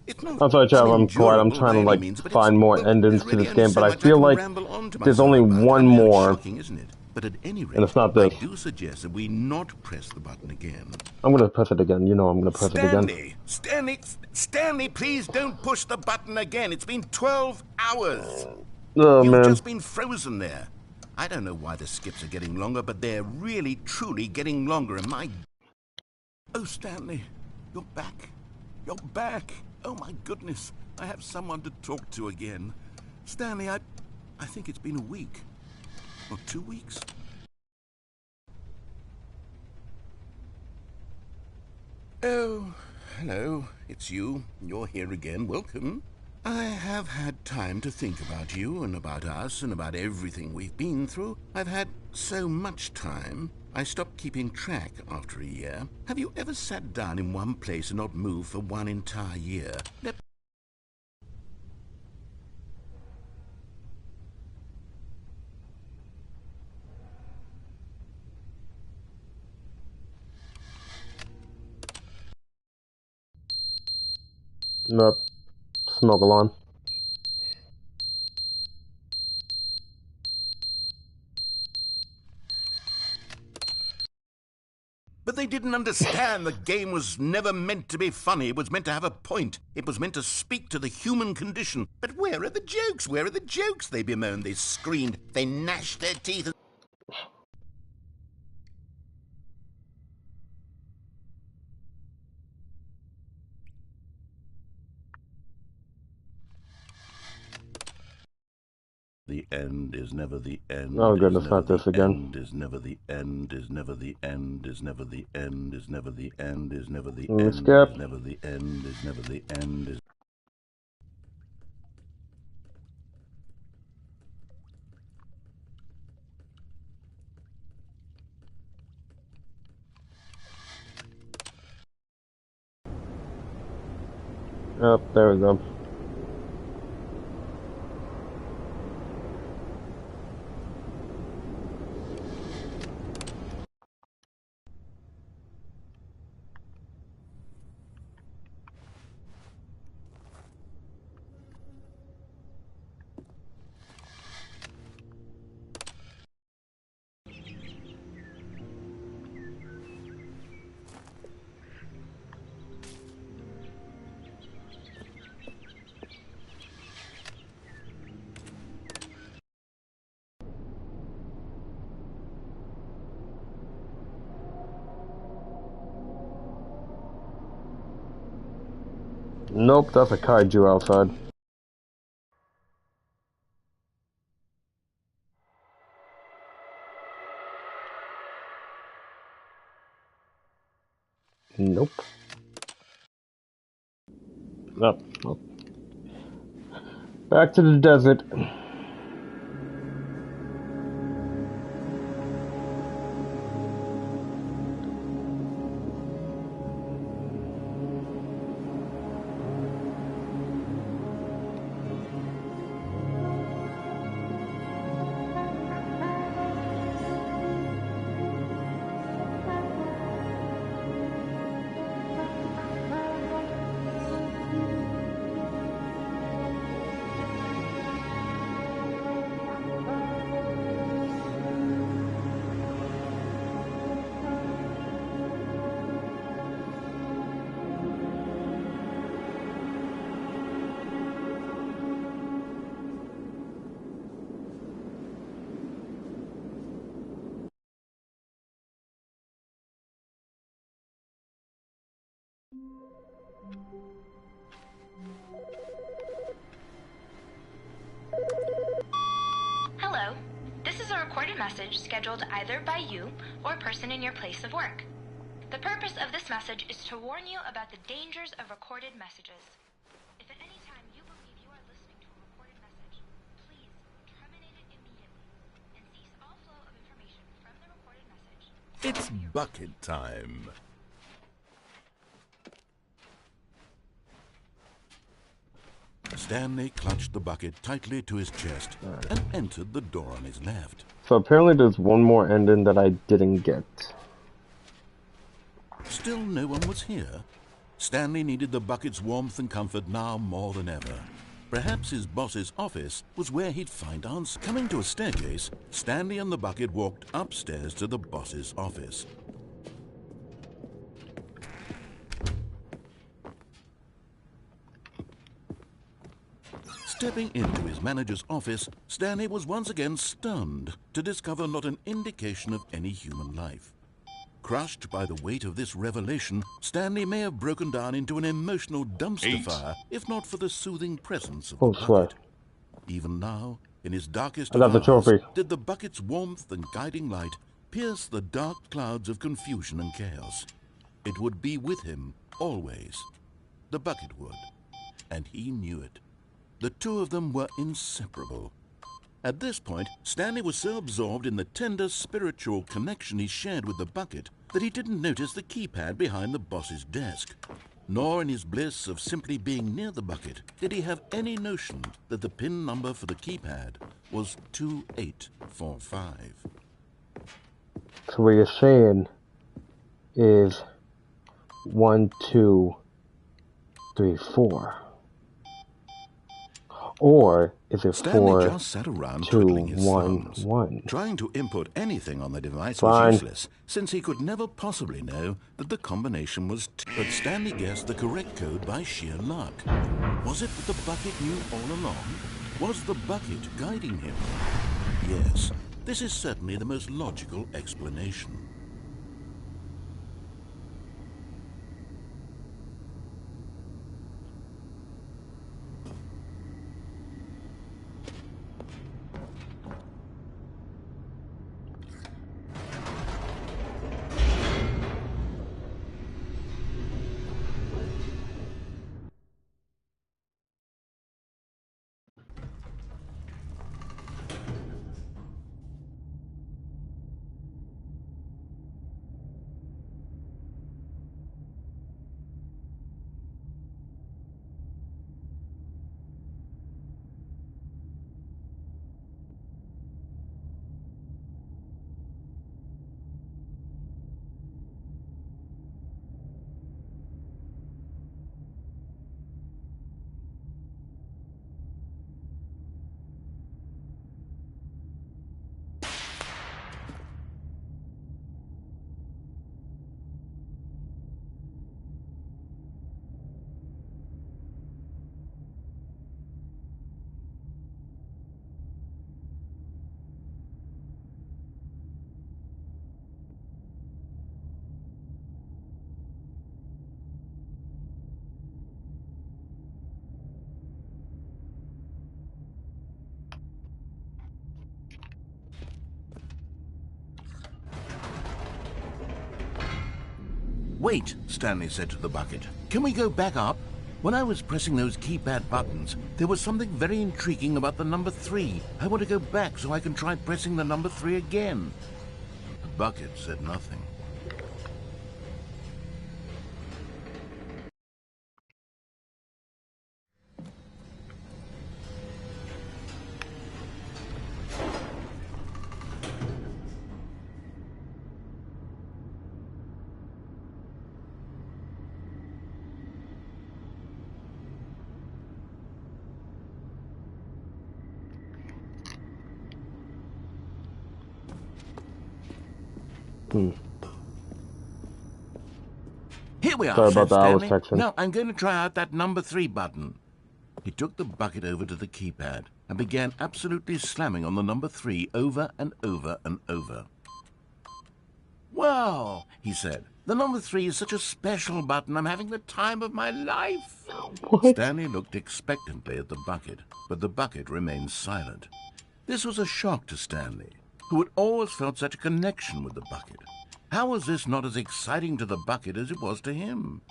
It's not I'm sorry, Trav, I'm quiet. I'm unendurable trying by to, any like, means, but find more well, endings there's to really this only game, so but I much feel can like ramble on to there's myself only about. one I know, it's more, shocking, isn't it? But at any rate, and it's not I this. do suggest that we not press the button again. I'm gonna press it again. You know I'm gonna press it again. Stanley, please don't push the button again. It's been 12 hours. Oh, You've man. just been frozen there. I don't know why the skips are getting longer, but they're really, truly getting longer, and my... Oh, Stanley, you're back. You're back. Oh, my goodness. I have someone to talk to again. Stanley, I think it's been a week. Or 2 weeks. Oh, hello. It's you. You're here again. Welcome. I have had time to think about you and about us and about everything we've been through. I've had so much time. I stopped keeping track after a year. Have you ever sat down in one place and not moved for one entire year? Nope. Smoke alarm. But they didn't understand the game was never meant to be funny. It was meant to have a point. It was meant to speak to the human condition. But where are the jokes? Where are the jokes? They bemoaned, they screamed, they gnashed their teeth. The end is never the end. Oh goodness, not this again. End is never the end. Is never the end. Is never the end. Is never the end. Is never the end. Skip. Is never the end. Is never the end. Is... Oh, there we go. Nope, that's a kaiju outside. Nope. Nope. Nope. Back to the desert. Hello. This is a recorded message scheduled either by you or a person in your place of work. The purpose of this message is to warn you about the dangers of recorded messages. If at any time you believe you are listening to a recorded message, please terminate it immediately and cease all flow of information from the recorded message. It's bucket time. Stanley clutched the bucket tightly to his chest and entered the door on his left. So apparently there's one more ending that I didn't get. Still no one was here. Stanley needed the bucket's warmth and comfort now more than ever. Perhaps his boss's office was where he'd find answers. Coming to a staircase, Stanley and the bucket walked upstairs to the boss's office. Stepping into his manager's office, Stanley was once again stunned to discover not an indication of any human life. Crushed by the weight of this revelation, Stanley may have broken down into an emotional dumpster fire if not for the soothing presence of the bucket. Sweat. Even now, in his darkest I got the of hours, trophy. did the bucket's warmth and guiding light pierce the dark clouds of confusion and chaos. It would be with him always. The bucket would. And he knew it. The two of them were inseparable. At this point, Stanley was so absorbed in the tender spiritual connection he shared with the bucket that he didn't notice the keypad behind the boss's desk. Nor in his bliss of simply being near the bucket did he have any notion that the PIN number for the keypad was 2845. So what you're saying is 1, 2, 3, 4. Or is it Stanley 4, just sat around 2, twiddling his 1, thumbs. 1? Trying to input anything on the device Fine. was useless, since he could never possibly know that the combination was But Stanley guessed the correct code by sheer luck. Was it that the bucket knew all along? Was the bucket guiding him? Yes, this is certainly the most logical explanation. Wait, Stanley said to the bucket. Can we go back up? When I was pressing those keypad buttons, there was something very intriguing about the number 3. I want to go back so I can try pressing the number 3 again. The bucket said nothing. Here we are, Sorry about said that, I was Stanley. texting. Now I'm going to try out that number 3 button. He took the bucket over to the keypad and began absolutely slamming on the number 3 over and over and over. Wow, he said. The number 3 is such a special button. I'm having the time of my life. What? Stanley looked expectantly at the bucket, but the bucket remained silent. This was a shock to Stanley, who had always felt such a connection with the bucket. How was this not as exciting to the bucket as it was to him?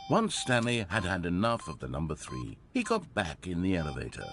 Once Stanley had had enough of the number 3, he got back in the elevator.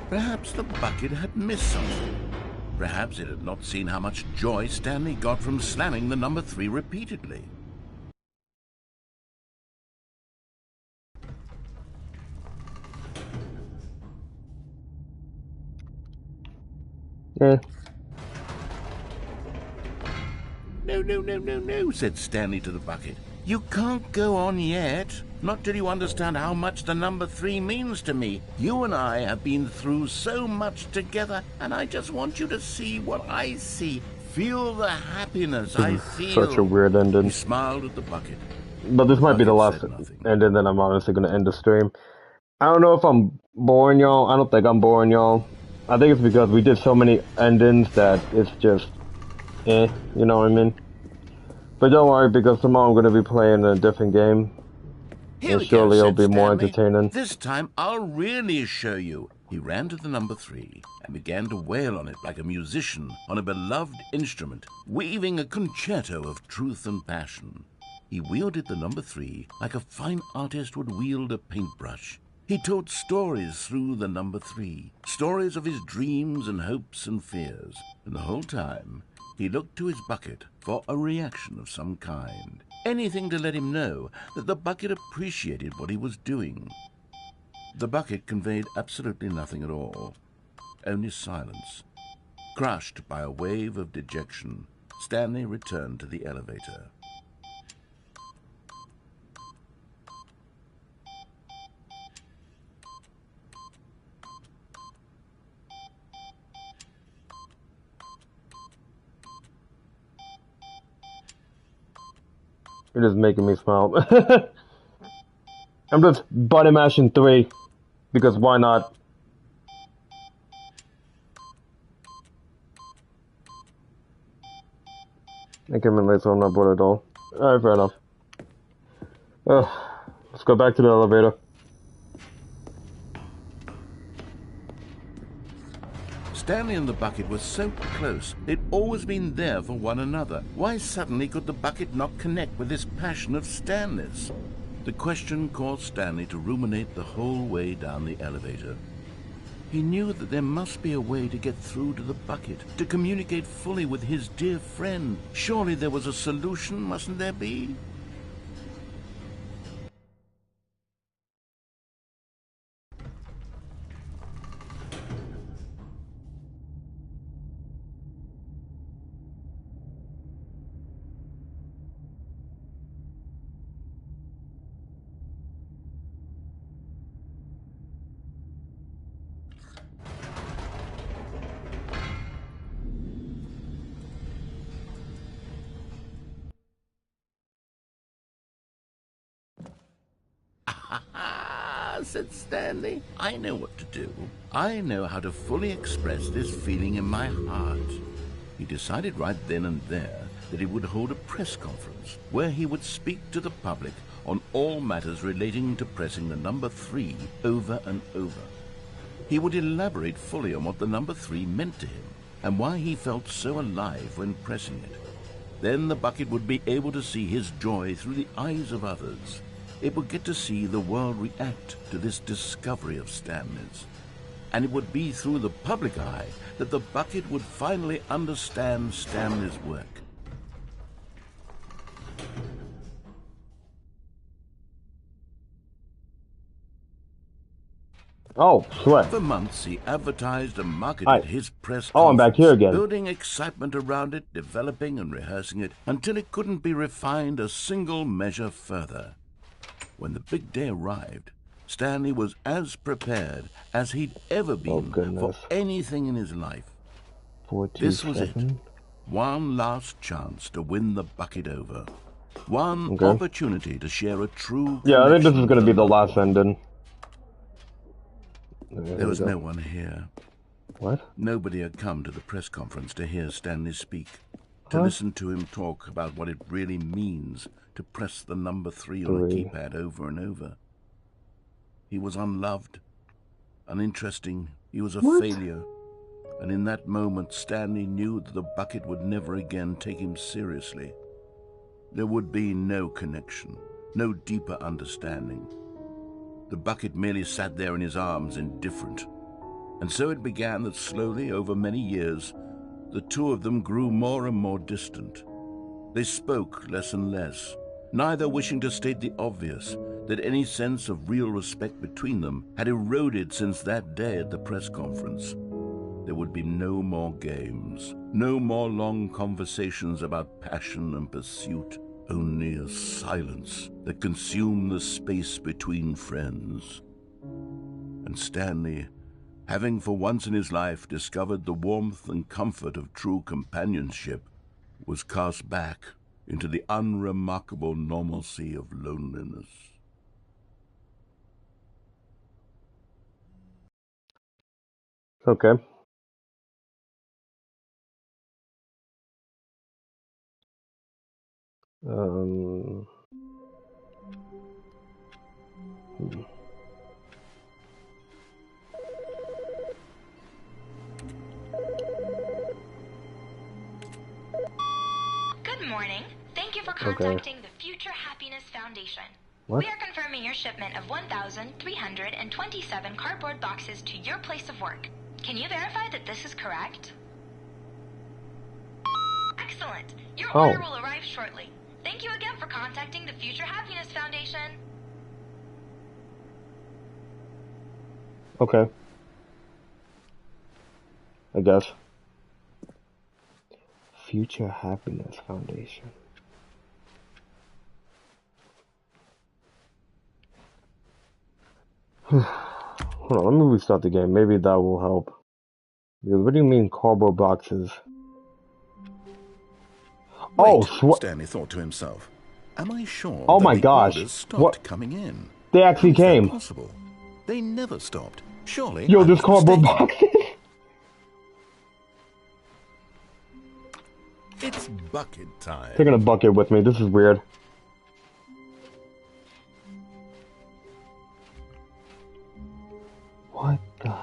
Perhaps the bucket had missed something. Perhaps it had not seen how much joy Stanley got from slamming the number 3 repeatedly. Eh. No, said Stanley to the bucket. You can't go on yet. Not till you understand how much the number 3 means to me. You and I have been through so much together, and I just want you to see what I see. Feel the happiness I feel. Such a weird ending. He smiled at the bucket. But this might be the last Bucket said nothing. ending, then I'm honestly going to end the stream. I don't know if I'm boring y'all. I don't think I'm boring y'all. I think it's because we did so many endings that it's just, you know what I mean? But don't worry, because tomorrow I'm going to be playing a different game. Here And we go, surely it'll said be more Stanley. entertaining. This time I'll really show you. He ran to the number 3 and began to wail on it like a musician on a beloved instrument, weaving a concerto of truth and passion. He wielded the number 3 like a fine artist would wield a paintbrush. He told stories through the number 3, stories of his dreams and hopes and fears, and the whole time he looked to his bucket for a reaction of some kind. Anything to let him know that the bucket appreciated what he was doing. The bucket conveyed absolutely nothing at all, only silence. Crushed by a wave of dejection, Stanley returned to the elevator. You're just making me smile. I'm just button mashing 3. Because why not? I came in late, so I'm not bored at all. Alright, fair enough. Let's go back to the elevator. Stanley and the bucket were so close. They'd always been there for one another. Why suddenly could the bucket not connect with this passion of Stanley's? The question caused Stanley to ruminate the whole way down the elevator. He knew that there must be a way to get through to the bucket, to communicate fully with his dear friend. Surely there was a solution, mustn't there be? said Stanley. I know what to do. I know how to fully express this feeling in my heart. He decided right then and there that he would hold a press conference where he would speak to the public on all matters relating to pressing the number 3 over and over. He would elaborate fully on what the number 3 meant to him and why he felt so alive when pressing it. Then the bucket would be able to see his joy through the eyes of others. It would get to see the world react to this discovery of Stanley's. And it would be through the public eye that the bucket would finally understand Stanley's work. Oh, sweat. For months, he advertised and marketed his press conference, I'm back here again. building excitement around it, developing and rehearsing it, until it couldn't be refined a single measure further. When the big day arrived, Stanley was as prepared as he'd ever been for anything in his life. This was it. One last chance to win the bucket over. One opportunity to share a true I think this is going to be the last ending. There was no one here. What? Nobody had come to the press conference to hear Stanley speak, to listen to him talk about what it really means to press the number 3 on a keypad over and over. He was unloved, uninteresting, he was a failure. And in that moment, Stanley knew that the bucket would never again take him seriously. There would be no connection, no deeper understanding. The bucket merely sat there in his arms, indifferent. And so it began that slowly, over many years, the two of them grew more and more distant. They spoke less and less, neither wishing to state the obvious, that any sense of real respect between them had eroded since that day at the press conference. There would be no more games, no more long conversations about passion and pursuit, only a silence that consumed the space between friends. And Stanley, having for once in his life discovered the warmth and comfort of true companionship, was cast back into the unremarkable normalcy of loneliness. Okay. Good morning. Thank you for contacting the Future Happiness Foundation. What? We are confirming your shipment of 1,327 cardboard boxes to your place of work. Can you verify that this is correct? Excellent. Your order will arrive shortly. Thank you again for contacting the Future Happiness Foundation. Okay. I guess. Future Happiness Foundation. Hold on, let me restart the game. Maybe that will help. Because what do you mean cardboard boxes? Wait, Stanley thought to himself. Am I sure oh that my the gosh. orders stopped coming in? They actually came. How is that possible? They never stopped. Surely. Yo, this cardboard boxes. It's bucket time. Taking a bucket with me. This is weird. What the?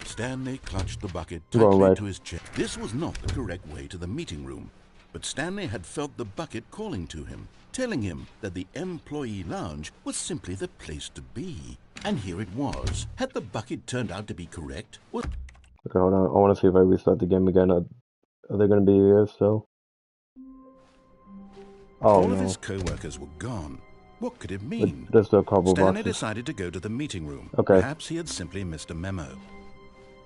Stanley clutched the bucket tightly to his chest. This was not the correct way to the meeting room, but Stanley had felt the bucket calling to him, telling him that the employee lounge was simply the place to be. And here it was. Had the bucket turned out to be correct? Okay, hold on. I want to see if I restart the game again. Are they going to be here still? Oh, all of his co-workers were gone. What could it mean? There's the cardboard Stanley boxes. decided to go to the meeting room. Okay. Perhaps he had simply missed a memo.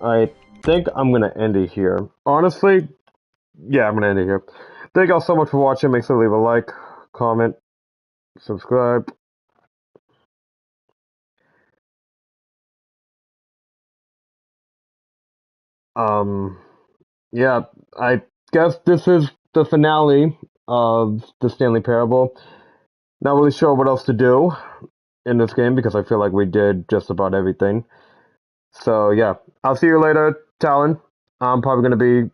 I think I'm going to end it here. Honestly, yeah, I'm going to end it here. Thank y'all so much for watching. Make sure to leave a like, comment, subscribe. Yeah, I guess this is the finale of the Stanley Parable. Not really sure what else to do in this game because I feel like we did just about everything. So yeah, I'll see you later, Talon. I'm probably gonna be,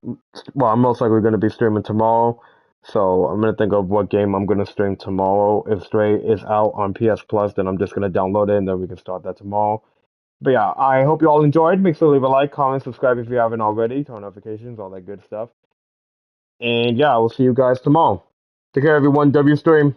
well, I'm most likely gonna be streaming tomorrow. So I'm gonna think of what game I'm gonna stream tomorrow. If Stray is out on PS Plus, then I'm just gonna download it and then we can start that tomorrow. But yeah, I hope you all enjoyed. Make sure to leave a like, comment, subscribe if you haven't already, turn on notifications, all that good stuff. And yeah, I will see you guys tomorrow. Take care, everyone. W stream.